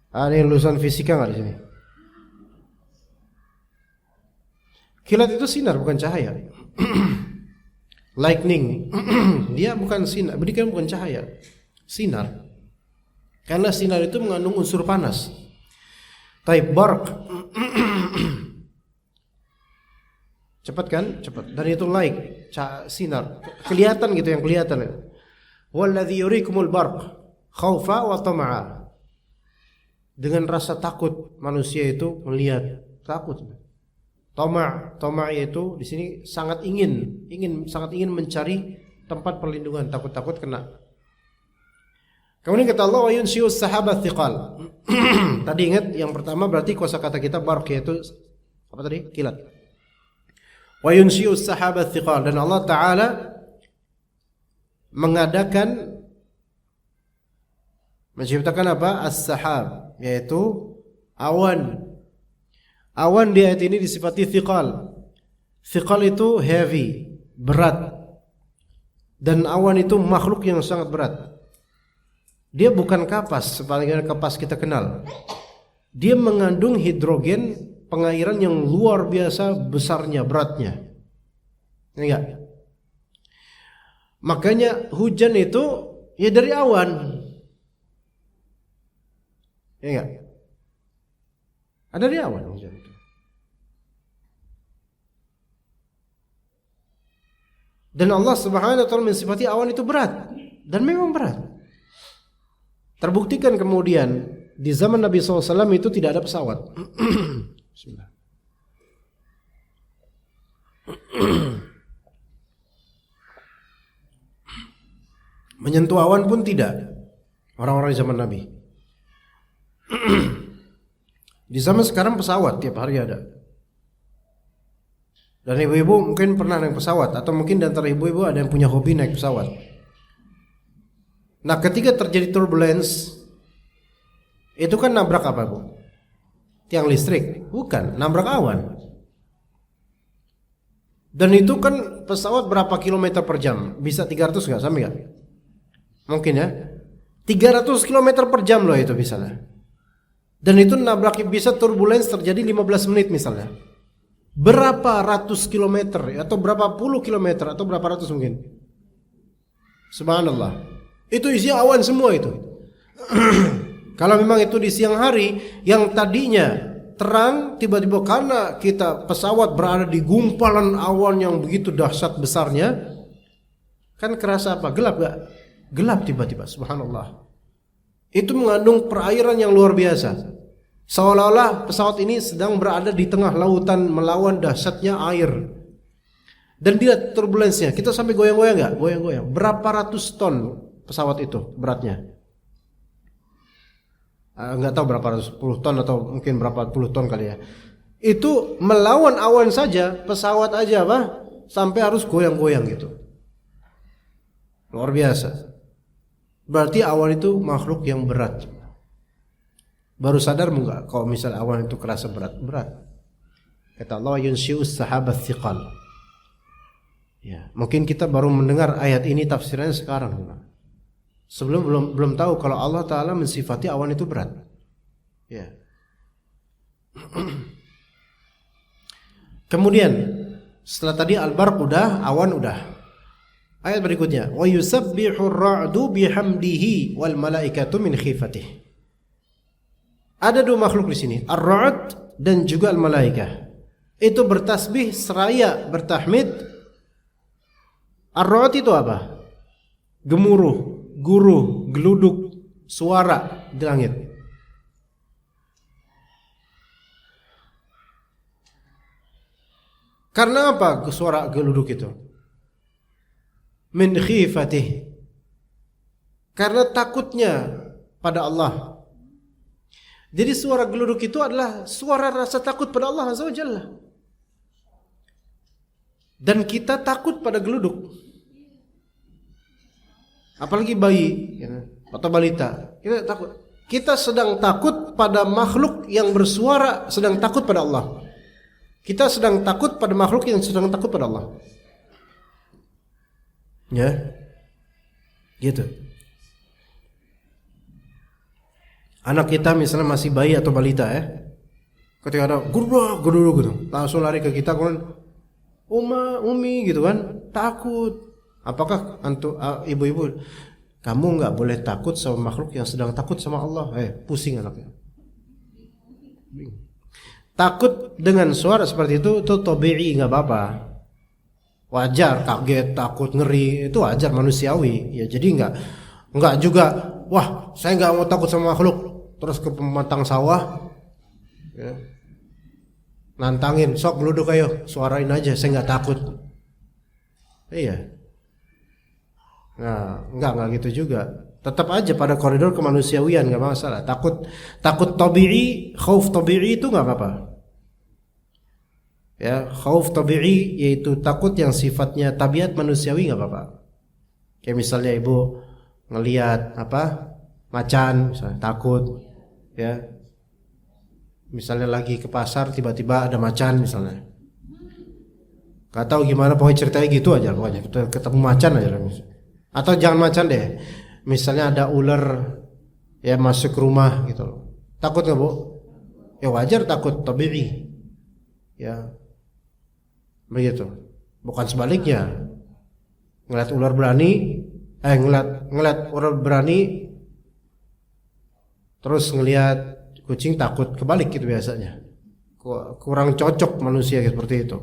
Ada yang lulusan fisika nggak di sini? Kilat itu sinar, bukan cahaya. Lightning, dia bukan sinar, dia bukan cahaya, sinar. Karena sinar itu mengandung unsur panas. Type barq, cepat kan? Cepat. Dan itu light, sinar, kelihatan gitu, yang kelihatan. Walladzi yurikumul barq khaufa wa tam'a. Dengan rasa takut manusia itu melihat, takut. Tama' itu di sini sangat ingin mencari tempat perlindungan, takut kena. Kemudian kata Allah, wa yunshi'us sahaba thiqal. Tadi ingat yang pertama berarti kosakata kita barq, yaitu apa tadi? Kilat. Wa yunshi'us sahaba thiqal, dan Allah Ta'ala menciptakan apa? As-sahab, yaitu awan. Awan di ayat ini disifati thiqal. Thiqal itu heavy, berat. Dan awan itu makhluk yang sangat berat. Dia bukan kapas sebagaimana kapas kita kenal. Dia mengandung hidrogen, pengairan yang luar biasa besarnya, beratnya. Enggak. Makanya hujan itu ya dari awan. Ya enggak? Ada dari awan hujan itu. Dan Allah Subhanahu wa taala mensifati awan itu berat, dan memang berat. Terbuktikan kemudian di zaman Nabi SAW itu tidak ada pesawat. Bismillah. Menyentuh awan pun tidak orang-orang di zaman Nabi. Di zaman sekarang pesawat tiap hari ada. Dan ibu-ibu mungkin pernah naik pesawat, atau mungkin di antara ibu-ibu ada yang punya hobi naik pesawat. Nah, ketika terjadi turbulence, itu kan nabrak apa, Bu? Tiang listrik? Bukan, nabrak awan. Dan itu kan pesawat berapa kilometer per jam? Bisa 300 nggak? Sampai nggak? Mungkin ya. 300 kilometer per jam loh itu misalnya. Dan itu nabrak, bisa turbulence terjadi 15 menit misalnya. Berapa ratus kilometer atau berapa puluh kilometer atau berapa ratus mungkin. Subhanallah. Itu isi awan semua itu. Kalau memang itu di siang hari yang tadinya terang, tiba-tiba karena kita pesawat berada di gumpalan awan yang begitu dahsyat besarnya, kan kerasa apa? Gelap gak? Gelap tiba-tiba, subhanallah. Itu mengandung perairan yang luar biasa. Seolah-olah pesawat ini sedang berada di tengah lautan melawan dahsyatnya air. Dan dia turbulensnya, kita sampai goyang-goyang gak? Goyang-goyang. Berapa ratus ton pesawat itu beratnya? Nggak tahu berapa ratus puluh ton atau mungkin berapa puluh ton kali ya. Itu melawan awan saja, pesawat aja apa? Sampai harus goyang-goyang gitu. Luar biasa. Berarti awan itu makhluk yang berat. Baru sadar enggak kalau misal awan itu kerasa berat? Berat. Kata Allah, yunshi'us sahabat thiqal. Ya, mungkin kita baru mendengar ayat ini tafsirannya sekarang. Sebelum belum tahu kalau Allah Ta'ala mensifati awan itu berat. Ya. Kemudian setelah tadi al-barq udah, awan udah. Ayat berikutnya, wa yusabbihu ar-ra'du bihamdihi wal malaikatu min khifatihi. Ada dua makhluk di sini, ar-ra'd dan juga al-malaikah. Itu bertasbih seraya bertahmid. Ar-ra'd itu apa? Gemuruh, guruh, geluduk, suara di langit. Karena apa suara geluduk itu? Min khifatih. Karena takutnya pada Allah. Jadi suara geluduk itu adalah suara rasa takut pada Allah Azza wa Jalla. Dan kita takut pada geluduk. Apalagi bayi atau balita, kita takut. Kita sedang takut pada makhluk yang bersuara sedang takut pada Allah. Kita sedang takut pada makhluk yang sedang takut pada Allah. Ya, gitu. Anak kita misalnya masih bayi atau balita ya, ketika ada guru gitu, langsung lari ke kita kan, Uma, Umi gitu kan, takut. Apakah ibu-ibu, kamu nggak boleh takut sama makhluk yang sedang takut sama Allah? Pusing anaknya. Takut dengan suara seperti itu tabi'i, nggak apa-apa. Wajar, kaget, takut, ngeri, itu wajar manusiawi. Ya jadi nggak juga, wah saya nggak mau takut sama makhluk. Terus ke pematang sawah, ya, nantangin, sok geluduk ayo, suarain aja, saya nggak takut. Iya. Nah, nggak gitu juga. Tetap aja pada koridor kemanusiawian, nggak masalah. Takut tabi'i, khauf tabi'i itu nggak apa-apa. Ya, khauf tabi'i yaitu takut yang sifatnya tabiat manusiawi nggak apa-apa. Kayak misalnya ibu ngelihat macan, misalnya takut. Ya, misalnya lagi ke pasar tiba-tiba ada macan misalnya, gak tahu gimana pokoknya ceritanya gitu aja, pokoknya ketemu macan aja. Atau jangan macan deh, misalnya ada ular ya masuk ke rumah gitu, takut nggak Bu? Ya wajar takut, tabi'i. Ya begitu, bukan sebaliknya. Ngeliat ular berani, ngeliat ular berani, terus ngeliat kucing takut, kebalik gitu biasanya. Kurang cocok manusia seperti itu.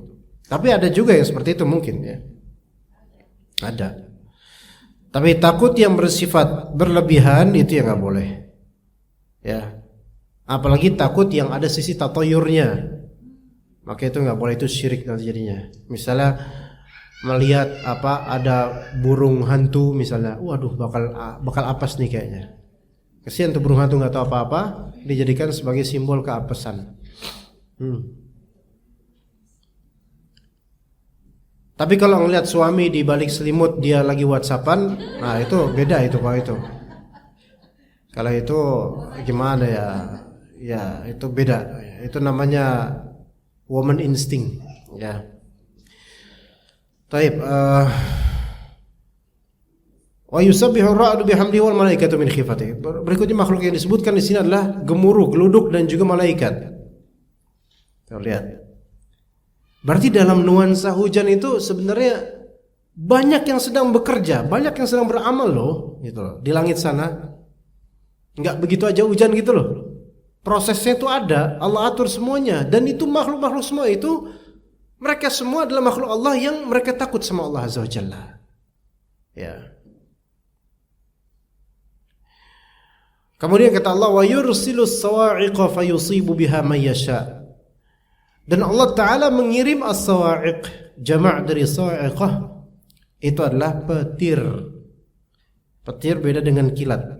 Tapi ada juga yang seperti itu mungkin ya. Ada. Tapi takut yang bersifat berlebihan itu yang nggak boleh. Ya. Apalagi takut yang ada sisi tatayurnya. Maka itu nggak boleh, itu syirik nanti jadinya. Misalnya melihat ada burung hantu misalnya, waduh bakal apes nih kayaknya. Kesian tuh burung hantu nggak tahu apa-apa, dijadikan sebagai simbol keapesan. Tapi kalau ngelihat suami di balik selimut dia lagi WhatsAppan, nah itu beda itu kalau itu. Kalau itu gimana ya? Ya itu beda. Itu namanya woman instinct. Ya. Taib. Wa yusabbihu ar-ra'du bihamdihi wal malaikatu min khifatihi. Berikutnya makhluk yang disebutkan di sini adalah gemuruh, geluduk dan juga malaikat. Kita lihat. Berarti dalam nuansa hujan itu sebenarnya banyak yang sedang bekerja, banyak yang sedang beramal loh, gitu loh. Di langit sana. Enggak begitu aja hujan gitu loh. Prosesnya itu ada, Allah atur semuanya, dan itu makhluk-makhluk semua itu mereka semua adalah makhluk Allah yang mereka takut sama Allah Azza wa Jalla. Ya. Kemudian kata Allah, wa yursilus sawa'iqa fayusibu biha man yasha. Dan Allah Ta'ala mengirim as-sawa'iq, jama' dari sawa'iqah, itu adalah petir. Petir beda dengan kilat.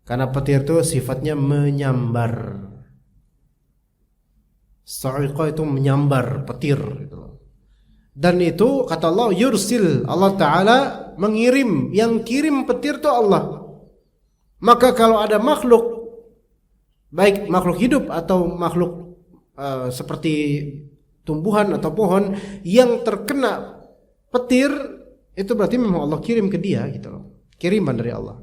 Karena petir itu sifatnya menyambar. Sa'iqah itu menyambar, petir. Dan itu kata Allah, yursil, Allah Ta'ala mengirim, yang kirim petir itu Allah. Maka kalau ada makhluk, baik makhluk hidup atau makhluk seperti tumbuhan atau pohon yang terkena petir, itu berarti memang Allah kirim ke dia gitu loh. Kiriman dari Allah.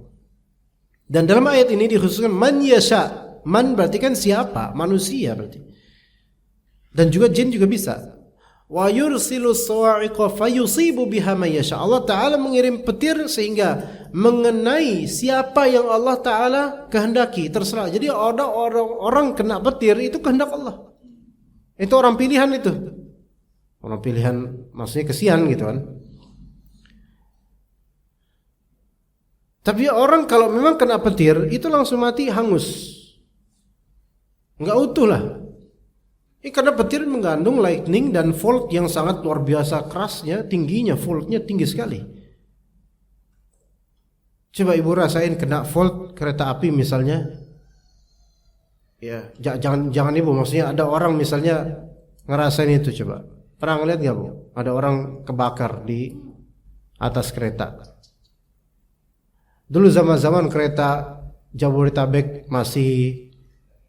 Dan dalam ayat ini dikhususkan man yasha. Man berarti kan siapa? Manusia berarti. Dan juga jin juga bisa. Wa yursilu sawa'iqa fayusibu biha man yasha. Allah Ta'ala mengirim petir sehingga mengenai siapa yang Allah Ta'ala kehendaki, terserah. Jadi ada orang kena petir itu kehendak Allah. Itu orang pilihan itu. Orang pilihan maksudnya kesian gitu kan. Tapi orang kalau memang kena petir itu langsung mati, hangus. Enggak utuh lah. Ini karena petir mengandung lightning dan volt yang sangat luar biasa kerasnya, tingginya, voltnya tinggi sekali. Coba ibu rasain kena volt kereta api misalnya. Ya, jangan ibu, maksudnya ada orang misalnya ngerasain itu coba. Pernah ngeliat nggak bu? Ada orang kebakar di atas kereta. Dulu zaman-zaman kereta Jabodetabek masih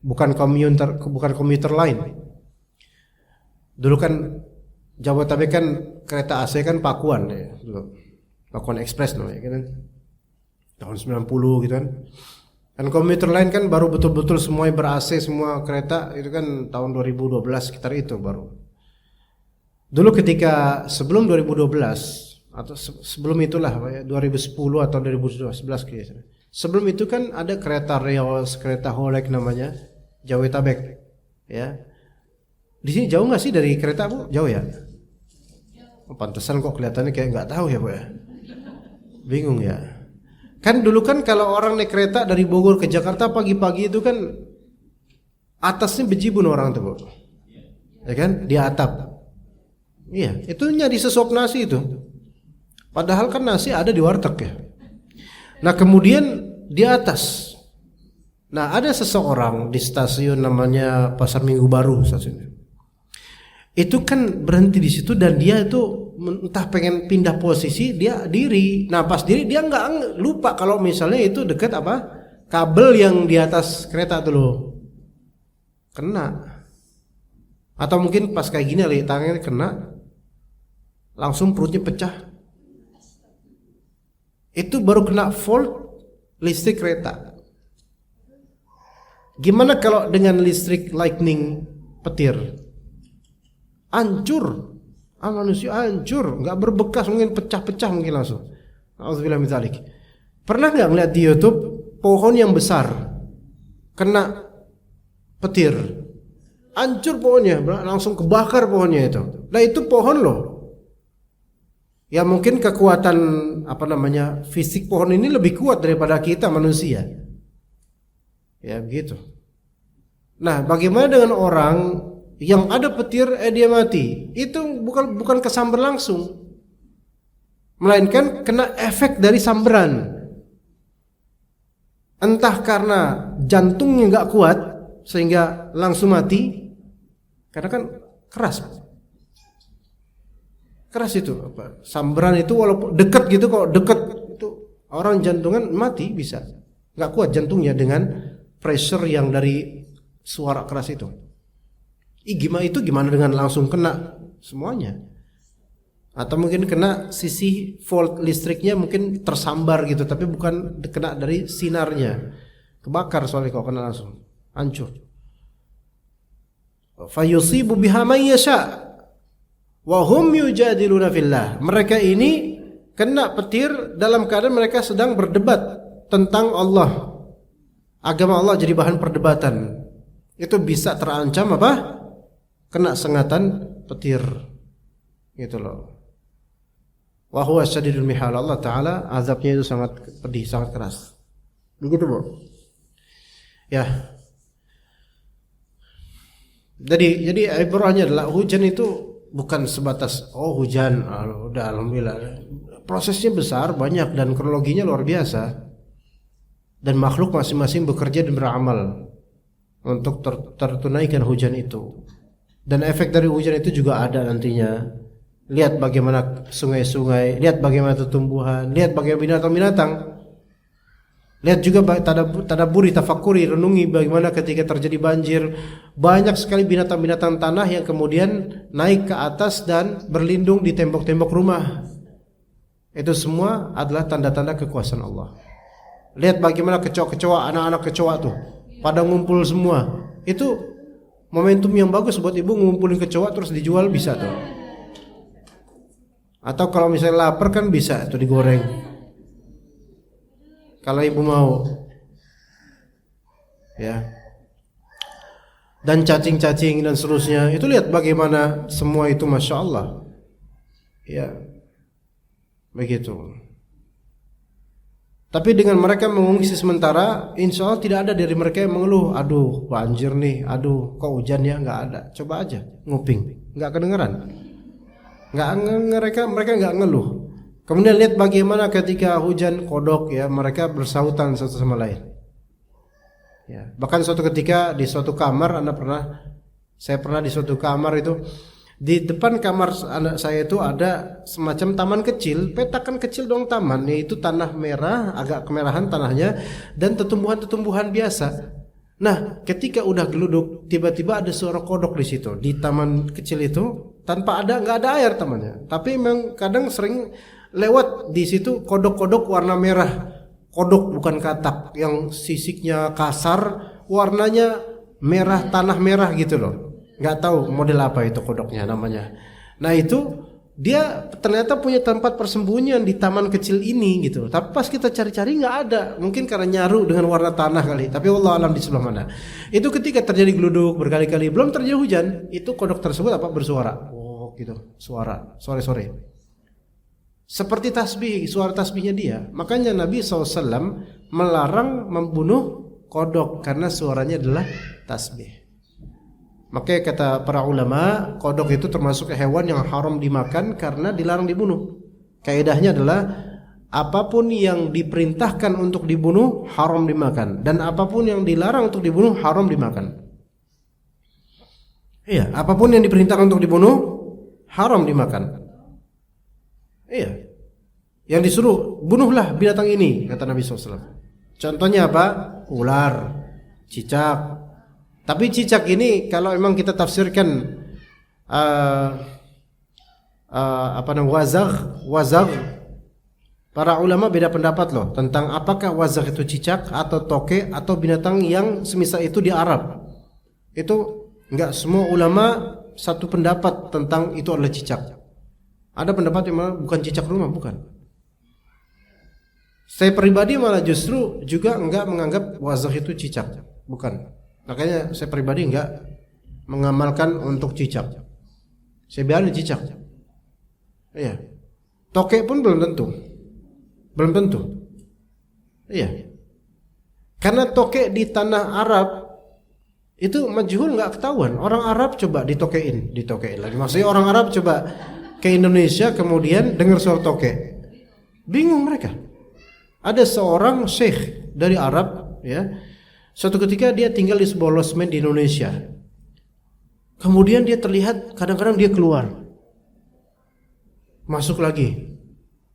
bukan komuter lain. Dulu kan Jabodetabek kan kereta AC kan Pakuan ya, dulu. Pakuan Express namanya kan. Tahun 90 gitu kan. Dan komuter lain kan baru betul-betul semuanya ber-AC semua kereta itu kan tahun 2012 sekitar itu baru. Dulu ketika sebelum 2012 atau sebelum itulah 2010 atau 2011 kira-kira. Sebelum itu kan ada kereta Reos, kereta Holek namanya Jabodetabek ya. Di sini jauh nggak sih dari kereta bu? Jauh ya? Oh, pantesan kok kelihatannya kayak nggak tahu ya bu ya? Bingung ya? Kan dulu kan kalau orang naik kereta dari Bogor ke Jakarta pagi-pagi itu kan atasnya bejibun orang tuh bu, ya kan? Di atap. Iya, itu nyari sesop nasi itu. Padahal kan nasi ada di warteg ya. Nah kemudian di atas. Nah ada seseorang di stasiun namanya Pasar Minggu Baru stasiunnya. Itu kan berhenti di situ dan dia itu entah pengen pindah posisi, dia diri. Nah pas diri dia nggak lupa kalau misalnya itu dekat apa kabel yang di atas kereta tuh loh kena. Atau mungkin pas kayak gini lagi tangannya kena, langsung perutnya pecah. Itu baru kena volt listrik kereta. Gimana kalau dengan listrik lightning petir? Hancur Manusia hancur, nggak berbekas, mungkin pecah-pecah mungkin langsung. Auzubillahi min dzalik. Pernah nggak ngeliat di YouTube pohon yang besar kena petir, hancur pohonnya, langsung kebakar pohonnya itu. Nah itu pohon loh. Ya mungkin kekuatan fisik pohon ini lebih kuat daripada kita manusia. Ya begitu. Nah, bagaimana dengan orang yang ada petir dia mati? Itu bukan kesambar langsung, melainkan kena efek dari sambaran. Entah karena jantungnya nggak kuat sehingga langsung mati, karena kan keras itu sambaran itu, walaupun dekat gitu, kalau dekat itu orang jantungan mati bisa, nggak kuat jantungnya dengan pressure yang dari suara keras itu. Gimana dengan langsung kena semuanya? Atau mungkin kena sisi volt listriknya mungkin tersambar gitu, tapi bukan kena dari sinarnya, kebakar soalnya kalau kena langsung hancur. Fayusibu biha man yasha wa hum yujadiluna fillah. Mereka ini kena petir dalam keadaan mereka sedang berdebat tentang Allah. Agama Allah jadi bahan perdebatan. Itu bisa terancam kena sengatan petir. Gitu loh. Wa huwa syadidul mihal. Allah Ta'ala azabnya itu sangat pedih, sangat keras. Begitu, Bu. Ya. Jadi ibrahnya adalah hujan itu bukan sebatas hujan, udah alhamdulillah. Prosesnya besar, banyak, dan kronologinya luar biasa. Dan makhluk masing-masing bekerja dan beramal untuk tertunaikan hujan itu. Dan efek dari hujan itu juga ada nantinya. Lihat bagaimana sungai-sungai, lihat bagaimana tumbuhan, lihat bagaimana binatang-binatang. Lihat juga tadaburi, tafakuri, renungi bagaimana ketika terjadi banjir, banyak sekali binatang-binatang tanah yang kemudian naik ke atas dan berlindung di tembok-tembok rumah. Itu semua adalah tanda-tanda kekuasaan Allah. Lihat bagaimana kecoa-kecoa, anak-anak kecoa tuh pada ngumpul semua. Itu momentum yang bagus buat ibu ngumpulin kecoa terus dijual, bisa tuh. Atau kalau misalnya lapar kan bisa tuh digoreng. Kalau ibu mau, ya. Dan cacing-cacing dan seterusnya, itu lihat bagaimana semua itu, masya Allah, ya, begitu. Tapi dengan mereka mengungsi sementara, insya Allah tidak ada dari mereka yang mengeluh, aduh banjir nih, aduh kok hujan ya, nggak ada. Coba aja nguping, nggak kedengeran, mereka nggak ngeluh. Kemudian lihat bagaimana ketika hujan kodok, ya, mereka bersahutan satu sama lain. Ya, bahkan suatu ketika di suatu kamar, saya pernah di suatu kamar itu, di depan kamar anak saya itu ada semacam taman kecil, petakan kecil dong taman, yaitu tanah merah, agak kemerahan tanahnya, dan tumbuhan-tumbuhan biasa. Nah, ketika udah geluduk, tiba-tiba ada suara kodok di situ, di taman kecil itu, nggak ada air tamannya, tapi memang kadang sering lewat di situ kodok-kodok warna merah, kodok bukan katak, yang sisiknya kasar, warnanya merah, tanah merah gitu loh. Nggak tahu model apa itu kodoknya namanya. Nah itu dia ternyata punya tempat persembunyian di taman kecil ini gitu. Tapi pas kita cari-cari nggak ada, mungkin karena nyaru dengan warna tanah kali. Tapi wallahu alam di sebelah mana. Itu ketika terjadi geluduk berkali-kali, belum terjadi hujan, itu kodok tersebut bersuara, gitu, suara sore-sore. Seperti tasbih, suara tasbihnya dia. Makanya Nabi SAW melarang membunuh kodok karena suaranya adalah tasbih. Makanya kata para ulama, kodok itu termasuk hewan yang haram dimakan karena dilarang dibunuh. Kaidahnya adalah apapun yang diperintahkan untuk dibunuh haram dimakan, dan apapun yang dilarang untuk dibunuh haram dimakan. Iya, apapun yang diperintahkan untuk dibunuh haram dimakan. Iya, yang disuruh bunuhlah binatang ini, kata Nabi SAW. Contohnya apa? Ular, cicak. Tapi cicak ini kalau memang kita tafsirkan wazagh, para ulama beda pendapat loh tentang apakah wazagh itu cicak atau toke atau binatang yang semisal itu di Arab. Itu enggak semua ulama satu pendapat tentang itu adalah cicak. Ada pendapat yang malah bukan cicak rumah, bukan. Saya pribadi malah justru juga enggak menganggap wazagh itu cicak, bukan. Makanya saya pribadi enggak mengamalkan untuk cicak. Saya biarin cicak. Iya. Tokek pun belum tentu. Belum tentu. Iya. Karena tokek di tanah Arab itu majhul, enggak ketahuan. Orang Arab coba ditokein lagi. Maksudnya orang Arab coba ke Indonesia kemudian dengar suara tokek. Bingung mereka. Ada seorang syekh dari Arab, ya. Suatu ketika dia tinggal di sebuah losmen di Indonesia. Kemudian dia terlihat kadang-kadang dia keluar. Masuk lagi.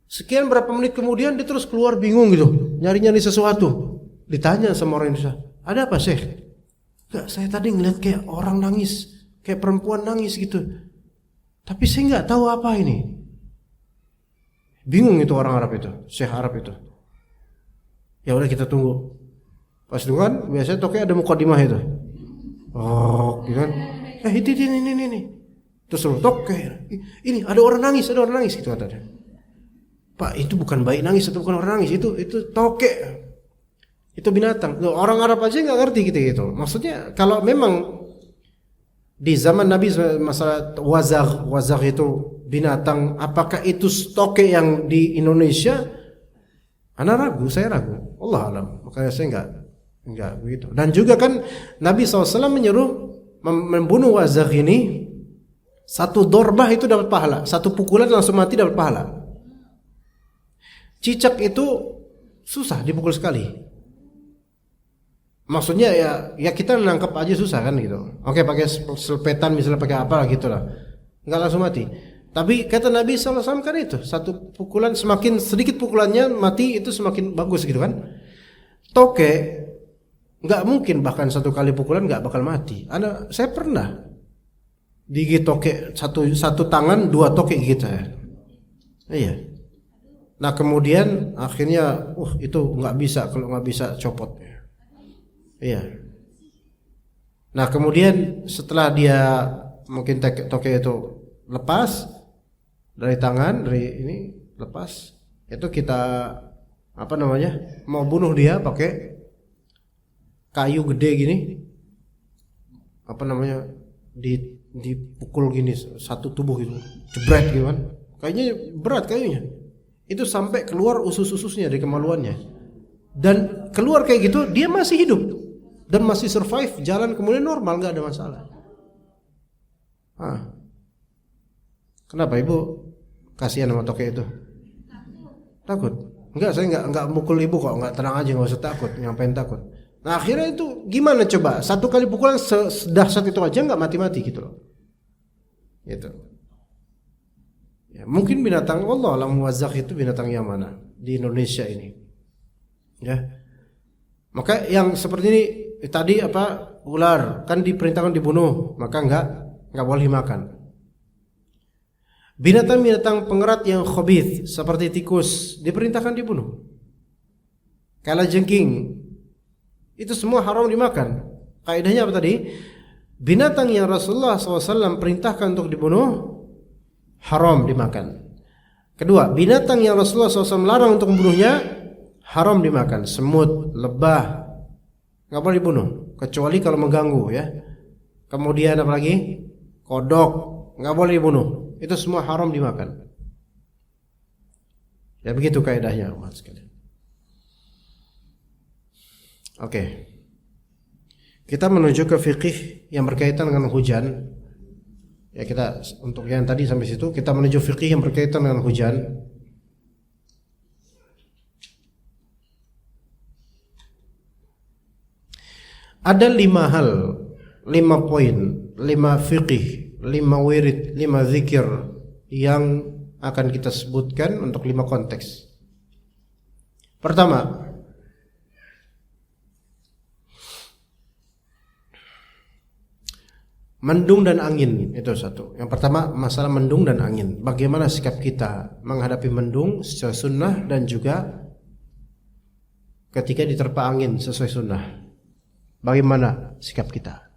Sekian berapa menit kemudian dia terus keluar bingung gitu, nyari-nyari sesuatu. Ditanya sama orang Indonesia, "Ada apa, Syekh?" "Enggak, saya tadi ngeliat kayak orang nangis, kayak perempuan nangis gitu. Tapi saya enggak tahu apa ini." Bingung itu orang Arab itu, Syekh Arab itu. Ya udah kita tunggu. Pas tunggu kan biasanya tokek ada mukadimah itu. Oh, gitu kan. Ini. Terus tokek. Ini ada orang nangis gitu katanya. "Pak, itu bukan bayi nangis atau bukan orang nangis, itu tokek. Itu binatang." Loh, orang Arab aja enggak ngerti gitu. Maksudnya kalau memang di zaman Nabi masalah wazagh itu binatang, apakah itu tokek yang di Indonesia? Saya ragu. Allah alam. Makanya saya enggak begitu. Dan juga kan Nabi SAW menyuruh membunuh wazagh ini, satu dorbah itu dapat pahala, satu pukulan langsung mati dapat pahala. Cicak itu susah dipukul sekali. Maksudnya ya kita nangkap aja susah kan gitu. Oke, pakai selpetan misalnya, pakai apa gitu lah, enggak langsung mati. Tapi kata Nabi SAW kan itu, satu pukulan, semakin sedikit pukulannya mati itu semakin bagus gitu kan. Tokek nggak mungkin, bahkan satu kali pukulan nggak bakal mati. Saya pernah digigit tokek satu tangan, 2 tokek gitu ya. Iya. Nah kemudian akhirnya itu nggak bisa, kalau nggak bisa copot. Iya. Nah kemudian setelah dia mungkin tokek itu lepas dari tangan, dari ini lepas, itu kita mau bunuh dia pakai kayu gede gini, dipukul gini satu tubuh gitu, jebret gitu kan. Kayaknya berat kayunya. Itu sampai keluar usus-ususnya dari kemaluannya. Dan keluar kayak gitu dia masih hidup dan masih survive, jalan kemudian normal, enggak ada masalah. Kenapa Ibu kasihan sama tokek itu? Takut? Enggak, saya enggak mukul Ibu kok, enggak, tenang aja, enggak usah takut, ngapain takut. Nah akhirnya itu gimana coba? Satu kali pukulan sedahsyat itu aja enggak mati-mati gitu loh. Gitu. Ya, mungkin binatang Allah alam wazagh itu binatang yang mana di Indonesia ini. Ya. Maka yang seperti ini tadi ular kan diperintahkan dibunuh, maka enggak boleh makan. Binatang-binatang pengerat yang khabith seperti tikus diperintahkan dibunuh. Kalajengking itu semua haram dimakan. Kaidahnya apa tadi? Binatang yang Rasulullah SAW perintahkan untuk dibunuh haram dimakan. Kedua, binatang yang Rasulullah SAW larang untuk membunuhnya haram dimakan. Semut, lebah, nggak boleh dibunuh kecuali kalau mengganggu ya. Kemudian apa lagi? Kodok, nggak boleh dibunuh. Itu semua haram dimakan. Ya begitu kaidahnya, Mas sekalian. Oke. Kita menuju ke fikih yang berkaitan dengan hujan. Ya kita untuk yang tadi sampai situ, kita menuju fikih yang berkaitan dengan hujan. Ada 5 hal, 5 poin, 5 fikih, 5 wirid, 5 zikir yang akan kita sebutkan untuk 5 konteks. Pertama, mendung dan angin, itu satu. Yang pertama masalah mendung dan angin. Bagaimana sikap kita menghadapi mendung sesuai sunnah dan juga ketika diterpa angin sesuai sunnah. Bagaimana sikap kita?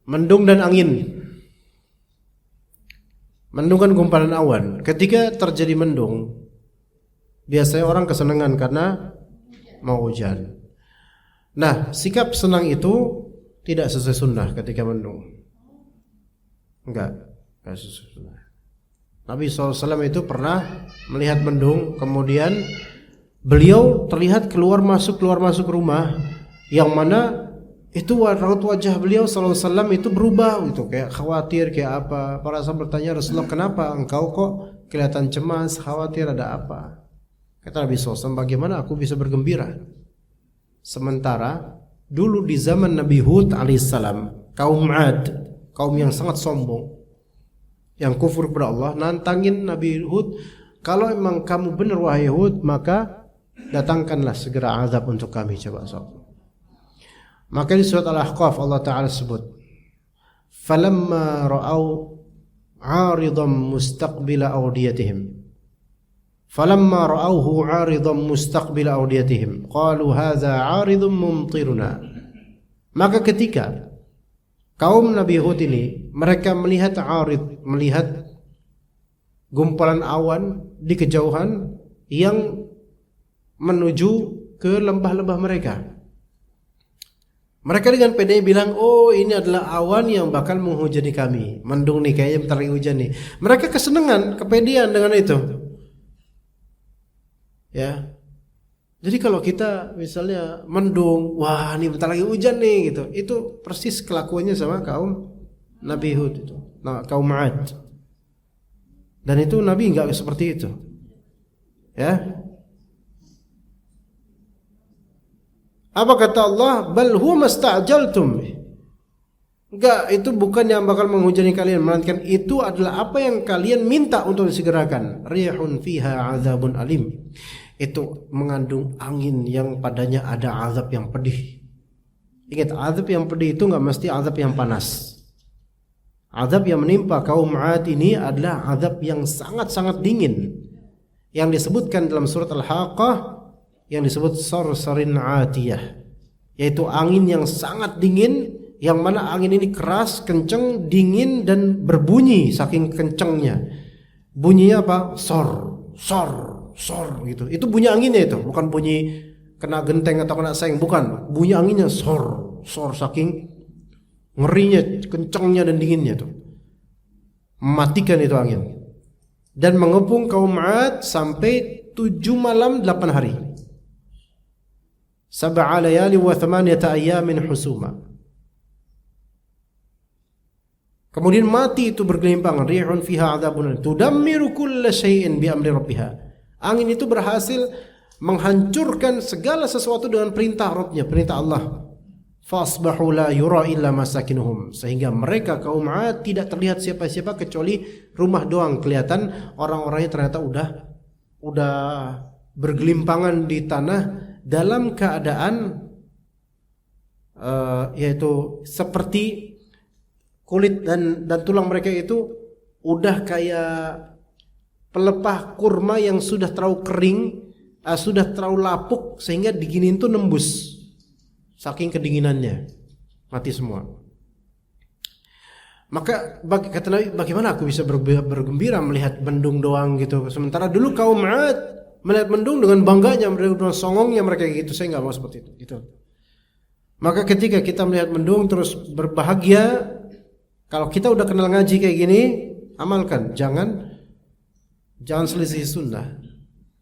Mendung dan angin. Mendung kan gumpalan awan. Ketika terjadi mendung, biasanya orang kesenangan karena mau hujan. Nah, sikap senang itu tidak sesuai sunnah ketika mendung. Enggak sesuai sunnah. Nabi SAW itu pernah melihat mendung, kemudian beliau terlihat keluar masuk rumah, yang mana itu raut wajah beliau SAW itu berubah gitu, kayak khawatir, kayak apa. Para sahabat bertanya, Rasulullah, kenapa engkau kok kelihatan cemas, khawatir, ada apa? Kata Nabi SAW, bagaimana aku bisa bergembira? Sementara dulu di zaman Nabi Hud alaihissalam, kaum Ad, kaum yang sangat sombong, yang kufur kepada Allah, nantangin Nabi Hud, kalau memang kamu benar wahai Hud, maka datangkanlah segera azab untuk kami. Coba sob. Maka di surat Al-Ahqaf Allah Ta'ala sebut, falamma ra'au 'aridan mustaqbila awdiyatihim, falamma ra'auhu 'aridan mustaqbila awdiyatihim qalu hadza 'aridun mumtiruna. Maka ketika kaum Nabi Hud ini mereka melihat 'arid, melihat gumpalan awan di kejauhan yang menuju ke lembah-lembah mereka, mereka dengan pede bilang, oh ini adalah awan yang bakal menghujani kami. Mendung nih, kayaknya bentar lagi hujan nih. Mereka kesenangan, kepedean dengan itu. Ya. Jadi kalau kita misalnya mendung, wah ini bentar lagi hujan nih gitu. Itu persis kelakuannya sama kaum Nabi Hud itu. Nah, kaum Ad. Dan itu Nabi enggak seperti itu. Ya. Apa kata Allah? Bal huwa masta'jaltum. Enggak, itu bukan yang bakal menghujani kalian, melainkan itu adalah apa yang kalian minta untuk disegerakan. Rihun fiha azabun alim. Itu mengandung angin yang padanya ada azab yang pedih. Ingat, azab yang pedih itu enggak mesti azab yang panas. Azab yang menimpa kaum Ad ini adalah azab yang sangat-sangat dingin, yang disebutkan dalam surat Al-Haqqah, yang disebut sarsarin atiyah, yaitu angin yang sangat dingin, yang mana angin ini keras, kencang, dingin, dan berbunyi saking kencangnya. Bunyinya apa? Sor gitu. Itu bunyi anginnya, itu bukan bunyi kena genteng atau kena seng, bukan. Bunyi anginnya sor saking ngerinya, kencangnya dan dinginnya tuh. Mematikan itu angin. Dan mengepung kaum Ad sampai 7 malam 8 hari. 7 layali wa 8 ayamin husuma. Kemudian mati itu bergelimpangan. Rihun fiha adzabun tudammiru kulla syai'in bi amri rabbiha. Angin itu berhasil menghancurkan segala sesuatu dengan perintah Rabbnya, perintah Allah. Fasbahu la yura illa masakinuhum. Sehingga mereka kaum Ad tidak terlihat siapa-siapa kecuali rumah doang kelihatan. Orang-orangnya ternyata udah bergelimpangan di tanah dalam keadaan yaitu seperti kulit dan tulang mereka itu udah kayak pelepah kurma yang sudah terlalu kering, sudah terlalu lapuk, sehingga diginin tuh nembus saking kedinginannya, mati semua. Maka kata Nabi, bagaimana aku bisa bergembira melihat mendung doang gitu, sementara dulu kaum Ad melihat mendung dengan bangganya, dengan songongnya mereka gitu. Saya nggak mau seperti itu. Gitu. Maka ketika kita melihat mendung terus berbahagia, kalau kita udah kenal ngaji kayak gini, amalkan. Jangan selisih sunnah.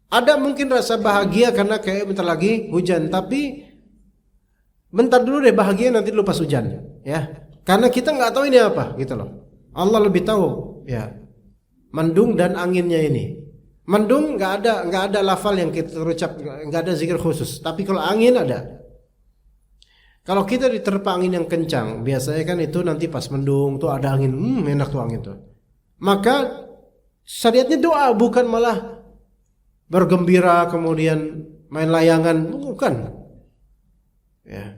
Ada mungkin rasa bahagia karena kayak bentar lagi hujan, tapi bentar dulu deh bahagia, nanti dulu pas hujan, ya. Karena kita nggak tahu ini apa, gitu loh. Allah lebih tahu, ya. Mendung dan anginnya ini. Mendung nggak ada lafal yang kita terucap, nggak ada zikir khusus. Tapi kalau angin ada. Kalau kita diterpa angin yang kencang, biasanya kan itu nanti pas mendung tuh ada angin, enak tuh angin tuh. Maka syariatnya doa, bukan malah bergembira kemudian main layangan, bukan. Ya.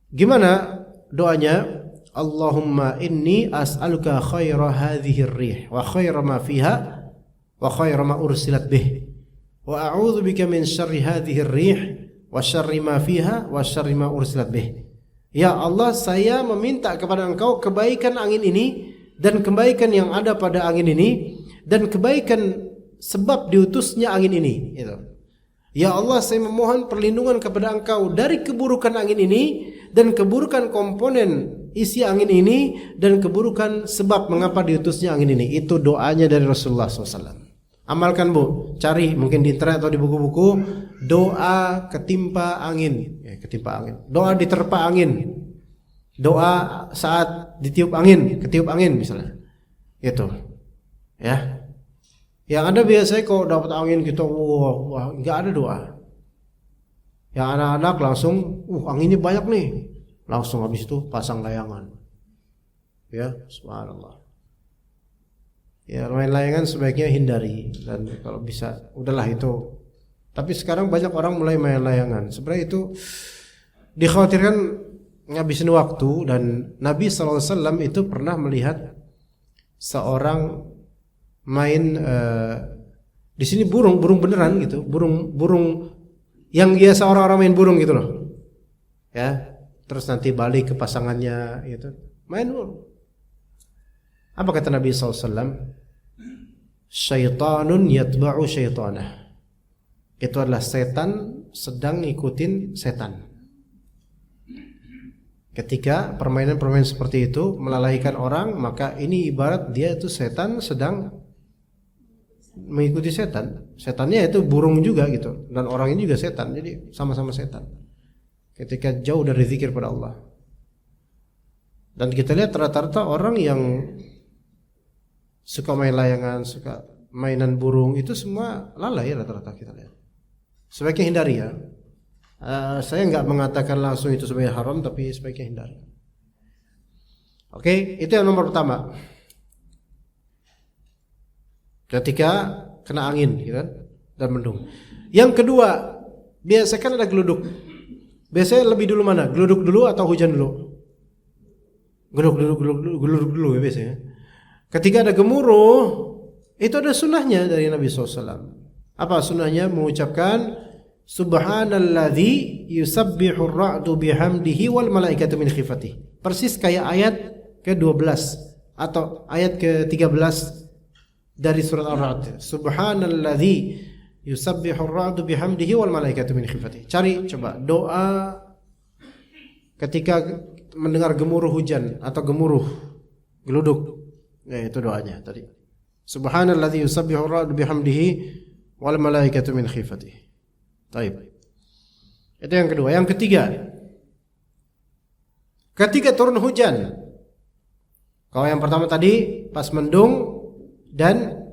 Gimana doanya? Allahumma inni as'aluka khaira hadhihi ar-rih wa khaira ma fiha wa khaira ma ursilat bih wa a'udzu bika min syarri hadhihi ar-rih wa syarri ma fiha wa syarri ma ursilat bih. Ya Allah, saya meminta kepada Engkau kebaikan angin ini dan kebaikan yang ada pada angin ini dan kebaikan sebab diutusnya angin ini. Itu. Ya Allah, saya memohon perlindungan kepada Engkau dari keburukan angin ini dan keburukan komponen isi angin ini dan keburukan sebab mengapa diutusnya angin ini. Itu doanya dari Rasulullah SAW. Amalkan Bu, cari mungkin di internet atau di buku-buku doa ketimpa angin, ketimpa angin. Doa diterpa angin. Doa saat ditiup angin, ketiup angin misalnya. Itu. Ya. Yang ada biasanya kalau dapat angin gitu, wah, enggak ada doa. Yang anak-anak langsung, anginnya banyak nih. Langsung habis itu pasang layangan. Ya, subhanallah. Ya, main layangan sebaiknya hindari dan kalau bisa udahlah itu. Tapi sekarang banyak orang mulai main layangan. Sebenarnya itu dikhawatirkan ngabisin waktu dan Nabi SAW itu pernah melihat seorang main di sini burung beneran gitu, burung yang biasa orang-orang main burung gitu loh, ya. Terus nanti balik ke pasangannya gitu, main burung. Apa kata Nabi SAW? Syaitanun yatba'u syaitanah. Itu adalah setan sedang ngikutin setan. Ketika permainan-permainan seperti itu melalaikan orang, maka ini ibarat dia itu setan sedang mengikuti setan. Setannya itu burung juga gitu, dan orang ini juga setan, jadi sama-sama setan. Ketika jauh dari zikir pada Allah. Dan kita lihat rata-rata orang yang suka main layangan, suka mainan burung itu semua lalai rata-rata kita lihat. Sebaiknya hindari ya. Saya nggak mengatakan langsung itu sebagai haram, tapi sebaiknya hindari. Oke, itu yang nomor pertama. Ketika kena angin, gitu kan, dan mendung. Yang kedua, biasanya kan ada geluduk. Biasanya lebih dulu mana? Geluduk dulu atau hujan dulu? Geluduk dulu ya biasanya. Ketika ada gemuruh, itu ada sunnahnya dari Nabi SAW. Apa sunnahnya? Mengucapkan Subhanalladzi yusabbihu ar-ra'du bihamdihi wal malaikatu min khifatihi. Persis kayak ayat ke-12 atau ayat ke-13 dari surat Ar-Ra'd. Subhanalladzi yusabbihu ar-ra'du bihamdihi wal malaikatu min khifatihi. Cari coba doa ketika mendengar gemuruh hujan atau gemuruh geluduk. Ya, itu doanya tadi. Subhanalladzi yusabbihu ar-ra'du bihamdihi wal malaikatu min khifatihi. Baik. Itu yang kedua. Yang ketiga, ketika turun hujan. Kalau yang pertama tadi pas mendung dan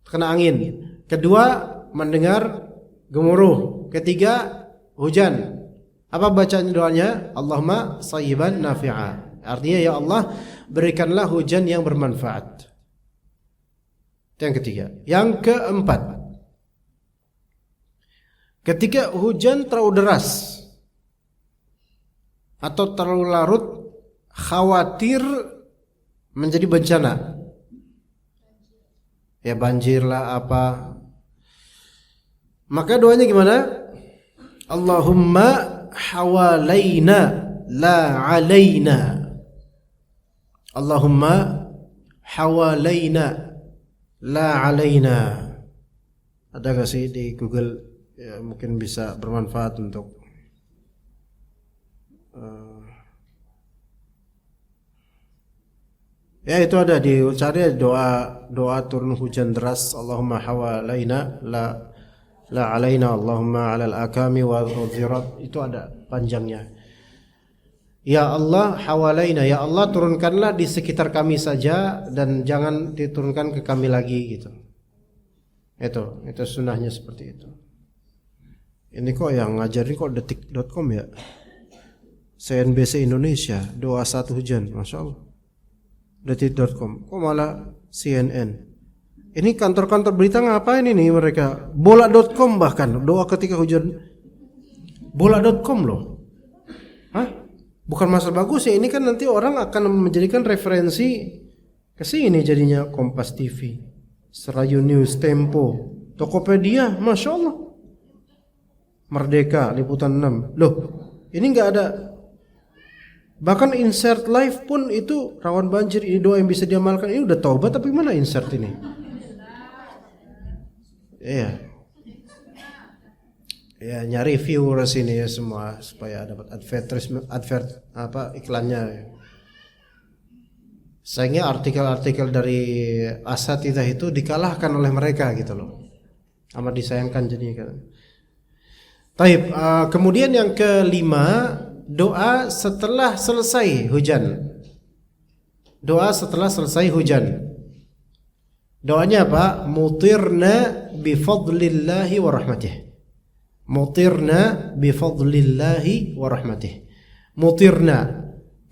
kena angin. Kedua, mendengar gemuruh. Ketiga, hujan. Apa bacaan doanya? Allahumma sayyiban nafi'a. Artinya ya Allah, berikanlah hujan yang bermanfaat. Itu yang ketiga. Yang keempat, ketika hujan terlalu deras atau terlalu larut, khawatir menjadi bencana. Ya banjir lah apa. Maka doanya gimana? Allahumma hawalaina la alaina. Allahumma hawalaina la alaina. Ada gak sih di Google? Ya, mungkin bisa bermanfaat untuk ya itu ada dicari doa turun hujan deras. Allahumma hawalaina la alaina, Allahumma alal akami wa dhirat. Itu ada panjangnya. Ya Allah hawalaina, ya Allah turunkanlah di sekitar kami saja dan jangan diturunkan ke kami lagi gitu. Itu sunnahnya seperti itu. Ini kok yang ngajarin kok detik.com ya, CNBC Indonesia, doa saat hujan, Masya Allah. Detik.com, kok malah CNN. Ini kantor-kantor berita ngapain ini mereka? Bola.com bahkan, doa ketika hujan. Bola.com loh. Hah? Bukan masalah bagus ya, ini kan nanti orang akan menjadikan referensi ke sini jadinya. Kompas TV, Serayu News, Tempo, Tokopedia, Masya Allah. Merdeka, Liputan 6. Loh, ini enggak ada Bahkan insert live pun itu rawan banjir, ini doa yang bisa diamalkan. Ini udah taubat tapi mana insert ini? Iya. Ya, nyari viewers ini ya semua supaya dapat iklannya. Sayangnya artikel-artikel dari asatidzah itu dikalahkan oleh mereka gitu loh. Amat disayangkan jadinya kan. Taib, kemudian yang kelima, doa setelah selesai hujan. Doa setelah selesai hujan. Doanya apa? Mutirna bifadlillahi wa rahmatih. Mutirna bifadlillahi wa rahmatih. Mutirna,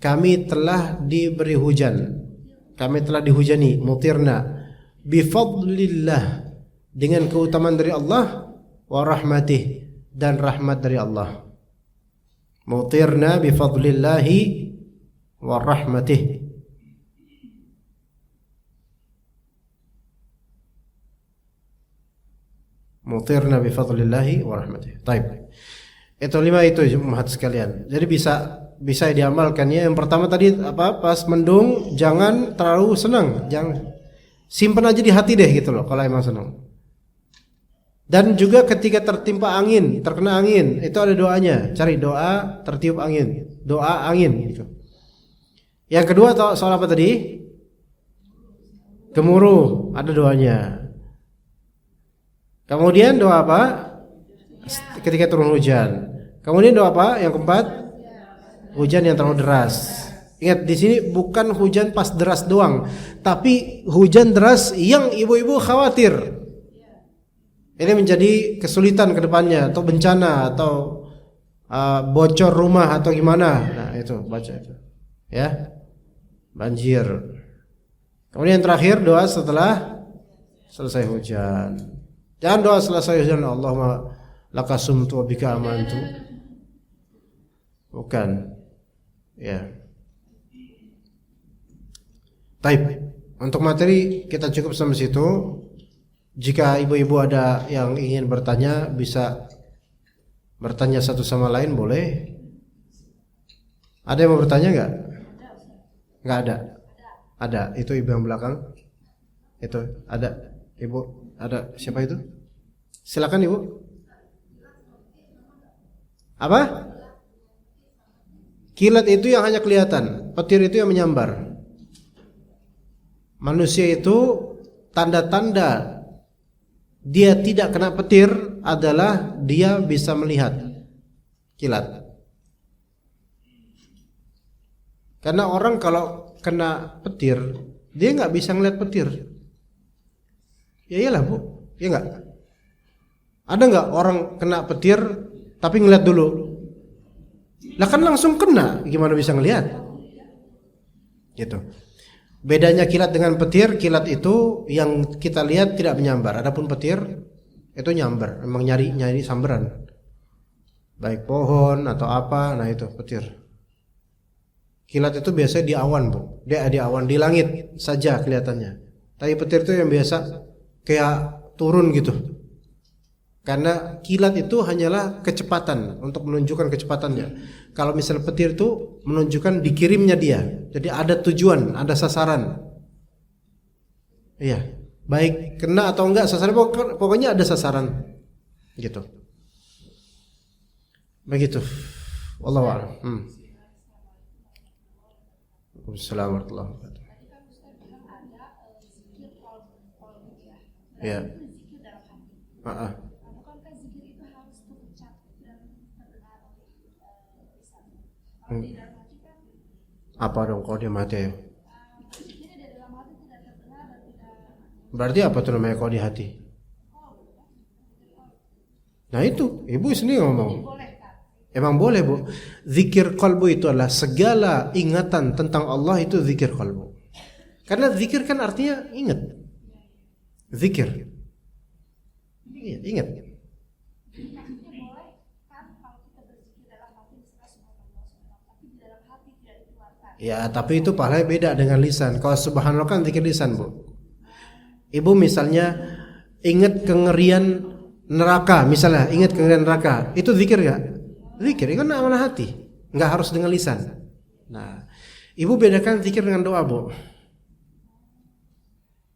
kami telah diberi hujan. Kami telah dihujani. Mutirna bifadlillah, dengan keutamaan dari Allah, wa rahmatih, dan rahmat dari Allah. Mutirna bifadlillahi wa rahmatih. Mutirna bifadlillahi wa rahmatih. Taib. Itu 5 itu jemaat sekalian. Jadi bisa diamalkannya. Yang pertama tadi apa? Pas mendung jangan terlalu senang, jangan. Simpan aja di hati deh gitu loh kalau emang senang. Dan juga ketika tertimpa angin, terkena angin, itu ada doanya. Cari doa tertiup angin, doa angin gitu. Yang kedua soal apa tadi? Gemuruh, ada doanya. Kemudian doa apa? Ketika turun hujan. Kemudian doa apa? Yang keempat, hujan yang terlalu deras. Ingat di sini bukan hujan pas deras doang, tapi hujan deras yang ibu-ibu khawatir. Ini menjadi kesulitan ke depannya, atau bencana, atau bocor rumah atau gimana. Nah, itu baca itu. Ya. Banjir. Kemudian yang terakhir doa setelah selesai hujan. Jangan doa selesai hujan, Allahumma lakasumtu wa bika amantu. Bukan. Ya. Taib. Untuk materi kita cukup sampai situ. Jika ibu-ibu ada yang ingin bertanya, bisa bertanya satu sama lain, boleh. Ada yang mau bertanya enggak? Enggak ada. Ada. Itu ibu yang belakang. Itu ada. Ibu, ada siapa itu? Silakan Ibu. Apa? Kilat itu yang hanya kelihatan, petir itu yang menyambar. Manusia itu tanda-tanda dia tidak kena petir adalah dia bisa melihat kilat. Karena orang kalau kena petir, dia nggak bisa ngeliat petir. Ya iyalah Bu, ya nggak? Ada nggak orang kena petir tapi ngeliat dulu? Lah kan langsung kena, gimana bisa ngeliat? Gitu. Bedanya kilat dengan petir, kilat itu yang kita lihat tidak menyambar. Adapun petir itu nyambar, memang nyari sambaran. Baik pohon atau apa, nah itu petir. Kilat itu biasanya di awan, Bu. Dia di awan, di langit saja kelihatannya. Tapi petir itu yang biasa kayak turun gitu. Karena kilat itu hanyalah kecepatan, untuk menunjukkan kecepatannya. Kalau misal petir itu menunjukkan dikirimnya dia. Jadi ada tujuan, ada sasaran. Iya, baik kena atau enggak sasaran, pokoknya ada sasaran. Gitu. Begitu. Wallahu a'lam. Assalamualaikum warahmatullahi wabarakatuh. Ya. Apa dong kalau dia mati ya? Berarti apa tuh namanya kalau di hati? Nah itu, ibu sendiri ngomong. Emang boleh Bu. Zikir qalbu itu adalah segala ingatan tentang Allah itu zikir qalbu. Karena zikir kan artinya ingat. Zikir. Iya, ingat. Ya, tapi itu pahalanya beda dengan lisan. Kalau subhanallah kan zikir lisan, Bu. Ibu misalnya ingat kengerian neraka, misalnya ingat kengerian neraka, itu zikir enggak? Zikir, itu kan amanah hati. Enggak harus dengan lisan. Nah, ibu bedakan zikir dengan doa, Bu.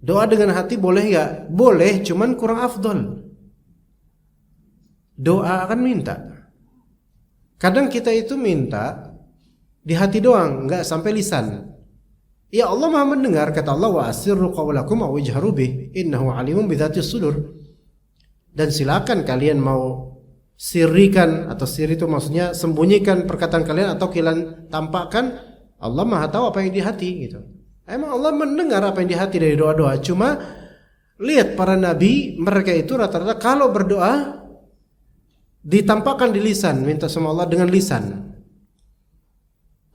Doa dengan hati boleh nggak? Boleh, cuman kurang afdol. Doa akan minta. Kadang kita itu minta di hati doang, nggak sampai lisan. Ya Allah Maha mendengar, kata Allah, wa asirru qawlakum aw ijharu bih innahu alimun bidzatis sudur. Dan silakan kalian mau sirrikan, atau sirri itu maksudnya sembunyikan perkataan kalian atau kalian tampakkan, Allah Maha tahu apa yang di hati gitu. Emang Allah mendengar apa yang di hati dari doa-doa. Cuma lihat para nabi, mereka itu rata-rata kalau berdoa ditampakkan di lisan, minta sama Allah dengan lisan.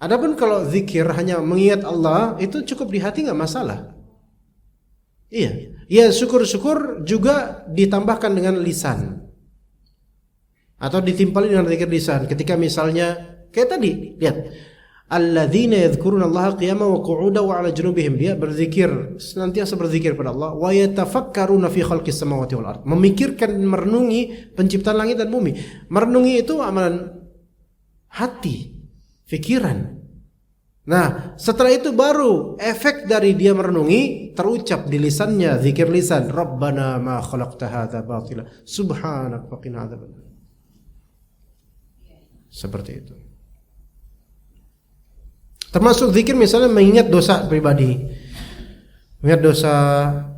Adapun kalau zikir hanya mengingat Allah, itu cukup di hati nggak masalah. Iya, ya syukur-syukur juga ditambahkan dengan lisan atau ditimpali dengan zikir lisan. Ketika misalnya kayak tadi, lihat, alladzina yadhkuruna Allah qiyaman wa qu'udan wa 'ala junubihim, dia berzikir, senantiasa berzikir pada Allah, wa yatafakkaruna fi khalqis samawati wal ard, memikirkan, merenungi penciptaan langit dan bumi. Merenungi itu amalan hati, pikiran. Nah, setelah itu baru efek dari dia merenungi terucap di lisannya, zikir lisan, Rabbana ma khalaqta hadza batila subhanaka faqina adzabannar. Seperti itu. Termasuk zikir misalnya mengingat dosa pribadi. Mengingat dosa,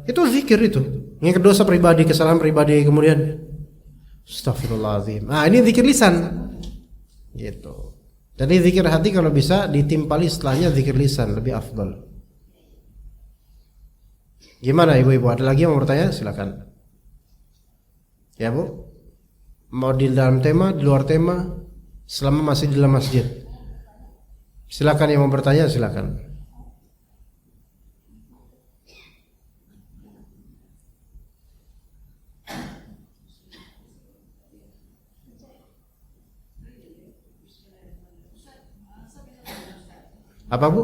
itu zikir itu. Mengingat dosa pribadi, kesalahan pribadi, kemudian astagfirullahaladzim. Nah, ini zikir lisan. Gitu. Jadi zikir hati kalau bisa ditimpali setelahnya zikir lisan, lebih afdal. Gimana ibu-ibu? Ada lagi yang mau bertanya? Silakan. Ya, Bu? Mau di dalam tema, di luar tema, selama masih di dalam masjid. Silakan yang mau bertanya, silakan. Apa, Bu?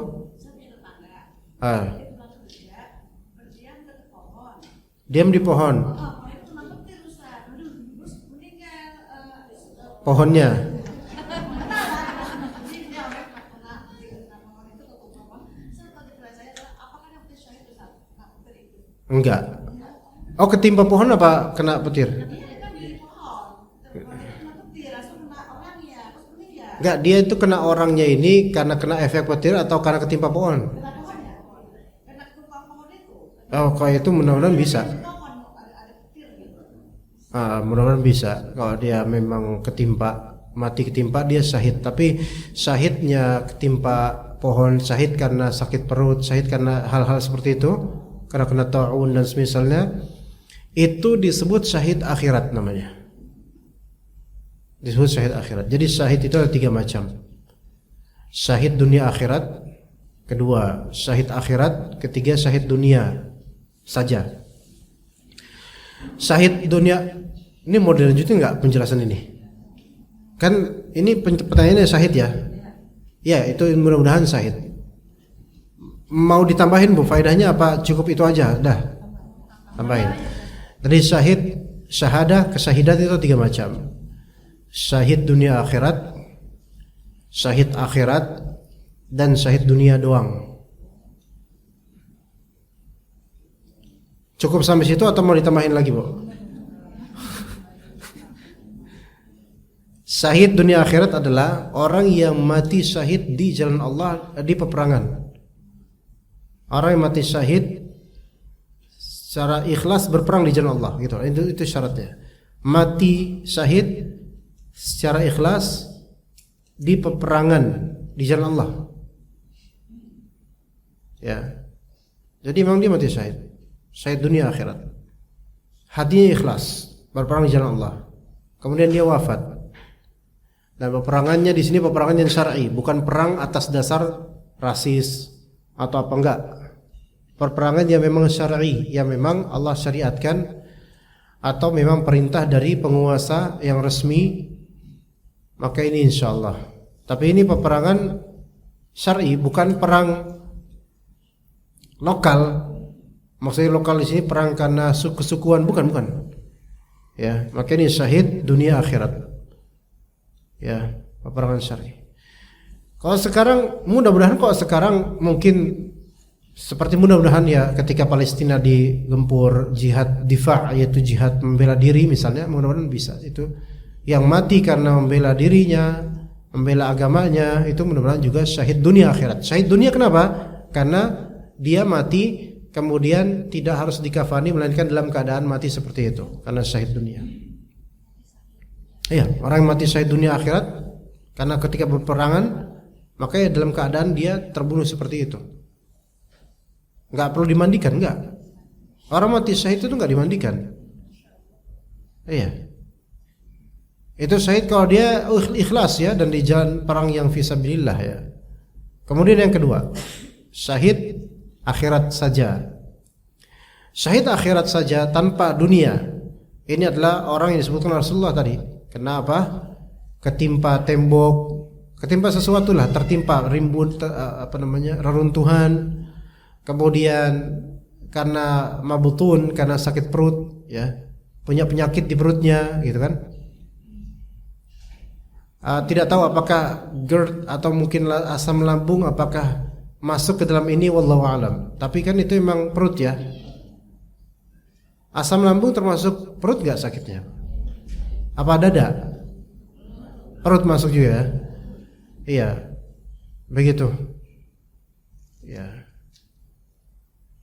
Diam di pohon. Pohonnya. Enggak. Oh, ketimpa pohon apa kena petir? Enggak, dia itu kena orangnya ini karena kena efek petir atau karena ketimpa pohon? Oh, kalau itu mudah-mudahan bisa. Mudah-mudahan bisa. Kalau dia memang ketimpa, mati ketimpa, dia syahid. Tapi syahidnya ketimpa pohon, syahid karena sakit perut, syahid karena hal-hal seperti itu, karena kena ta'un dan semisalnya, itu disebut syahid akhirat namanya. Disebut syahid akhirat. Jadi syahid itu ada 3 macam. Syahid dunia akhirat, kedua syahid akhirat, ketiga syahid dunia saja. Syahid dunia ini mau dilanjutin nggak penjelasan ini? Kan ini pertanyaannya syahid ya? Ya, itu mudah-mudahan syahid. Mau ditambahin, Bu, faedahnya apa cukup itu aja? Dah, tambahin. Tadi syahid, syahadah, kesyahidat itu 3 macam. Syahid dunia akhirat, syahid akhirat, dan syahid dunia doang. Cukup sampai situ atau mau ditambahin lagi, Bu? Syahid dunia akhirat adalah orang yang mati syahid di jalan Allah, di peperangan. Orang yang mati syahid secara ikhlas berperang di jalan Allah, gitu. Itu syaratnya. Mati syahid secara ikhlas di peperangan di jalan Allah. Ya. Jadi memang dia mati syahid. Syahid dunia akhirat. Hatinya ikhlas, berperang di jalan Allah. Kemudian dia wafat. Dan peperangannya di sini peperangan yang syar'i, bukan perang atas dasar rasis atau apa, enggak. Perperangan yang memang syar'i, yang memang Allah syariatkan atau memang perintah dari penguasa yang resmi, maka ini insyaallah. Tapi ini peperangan syar'i, bukan perang lokal. Maksudnya lokal di sini perang karena kesukuan, bukan. Ya, maka ini syahid dunia akhirat. Ya, peperangan syar'i. Kalau sekarang mudah-mudahan mungkin seperti mudah-mudahan ya ketika Palestina digempur jihad difa' yaitu jihad membela diri misalnya, mudah-mudahan bisa itu yang mati karena membela dirinya, membela agamanya itu mudah-mudahan juga syahid dunia akhirat. Syahid dunia kenapa? Karena dia mati kemudian tidak harus dikafani melainkan dalam keadaan mati seperti itu karena syahid dunia. Iya, orang yang mati syahid dunia akhirat karena ketika berperangan makanya dalam keadaan dia terbunuh seperti itu. Enggak perlu dimandikan, enggak. Orang mati syahid itu enggak dimandikan. Iya. Itu syahid kalau dia ikhlas ya dan di jalan perang yang fisabilillah ya. Kemudian yang kedua, syahid akhirat saja. Syahid akhirat saja tanpa dunia. Ini adalah orang yang disebutkan Rasulullah tadi. Kenapa? Ketimpa tembok, ketimpa sesuatu lah, tertimpa rimbun reruntuhan, kemudian karena mabutun, karena sakit perut ya, punya penyakit di perutnya gitu kan. Tidak tahu apakah GERD atau mungkin asam lambung apakah masuk ke dalam ini, wallahu alam. Tapi kan itu memang perut ya. Asam lambung termasuk perut enggak sakitnya? Apa dada? Perut masuk juga ya. Iya, begitu. Ya.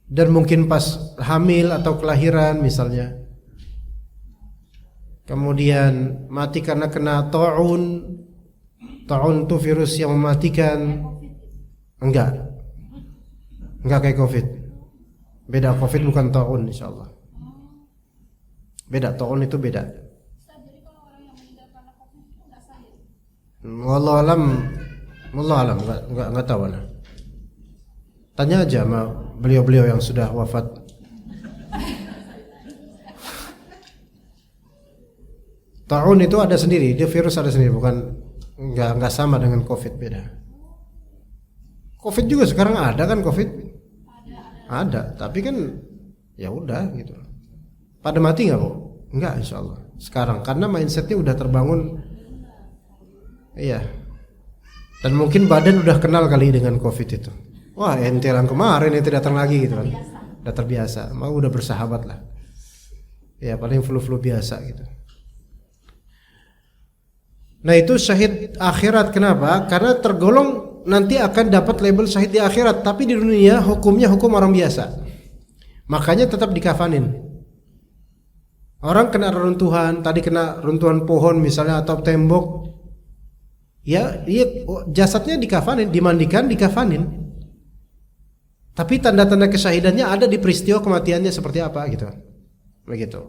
Dan mungkin pas hamil atau kelahiran misalnya. Kemudian mati karena kena ta'un. Ta'un itu virus yang mematikan. Enggak kayak COVID. Beda, COVID bukan ta'un insyaallah. Beda, ta'un itu beda. Wallahu alam, enggak tahu lah. Tanya aja sama beliau-beliau yang sudah wafat. Ta'un itu ada sendiri, dia virus ada sendiri, bukan enggak sama dengan COVID, beda. COVID juga sekarang ada kan COVID? Ada, tapi kan ya udah gitu. Pada mati enggak, Bu? Enggak insyaallah. Sekarang karena mindsetnya udah terbangun. Iya. Dan mungkin badan udah kenal kali dengan COVID itu. Wah, ente yang kemarin ente datang lagi gitu kan. Udah terbiasa, mau udah bersahabat lah. Ya, paling flu-flu biasa gitu. Nah, itu syahid akhirat kenapa? Karena tergolong nanti akan dapat label syahid di akhirat, tapi di dunia hukumnya hukum orang biasa. Makanya tetap dikafanin. Orang kena reruntuhan, tadi kena runtuhan pohon misalnya atau tembok, ya, jasadnya dikafanin, dimandikan, dikafanin. Tapi tanda-tanda kesyahidannya ada di peristiwa kematiannya seperti apa gitu. Begitu.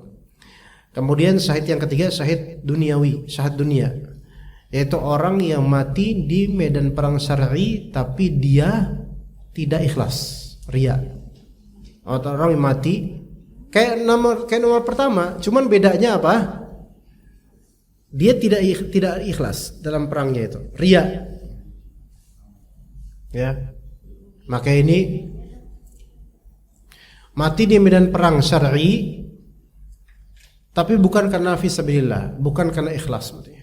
Kemudian syahid yang ketiga, syahid duniawi, syahid dunia. Yaitu orang yang mati di medan perang syar'i tapi dia tidak ikhlas, riya. Atau orang yang mati kayak nomor pertama, cuman bedanya apa? Dia tidak ikhlas dalam perangnya itu, riya. Ya. Maka ini mati di medan perang syar'i tapi bukan karena fisabilillah, bukan karena ikhlas maksudnya.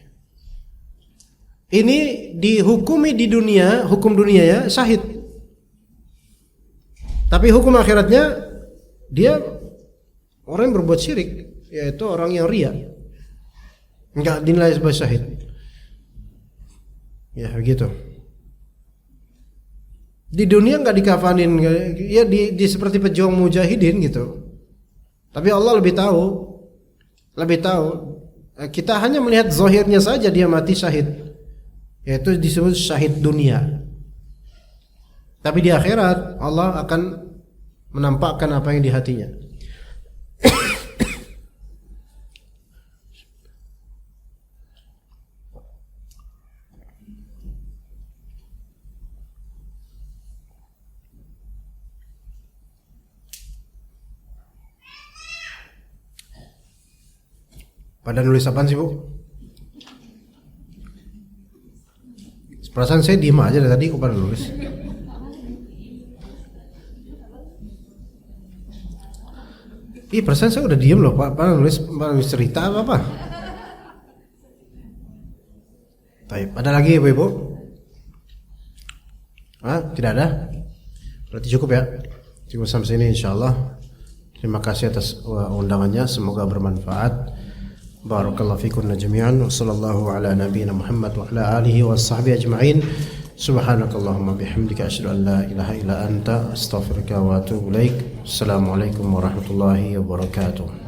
Ini dihukumi di dunia, hukum dunia ya, syahid. Tapi hukum akhiratnya dia orang yang berbuat syirik, yaitu orang yang riya. Enggak dinilai sebagai syahid. Ya begitu. Di dunia enggak dikafanin, ya di seperti pejuang mujahidin gitu. Tapi Allah lebih tahu. Kita hanya melihat zahirnya saja dia mati syahid. Yaitu disebut syahid dunia. Tapi di akhirat Allah akan menampakkan apa yang di hatinya. Pada nulis apaan sih, Bu? Perasaan saya diem aja dari tadi kok pada nulis. Perasaan saya udah diem loh, Pak. Pada nulis cerita apa? Baik, ada lagi Ibu-ibu? Tidak ada? Berarti cukup ya. Cukup sampai sini insyaallah. Terima kasih atas undangannya, semoga bermanfaat. Barakallahu fikum jami'an. Wassallallahu ala nabiyyina Muhammad wa ala alihi washabbihi ajma'in. Subhanakallahumma bihamdika asyhadu an la ilaha illa anta astaghfiruka wa atubu ilaik. Assalamualaikum warahmatullahi wabarakatuh.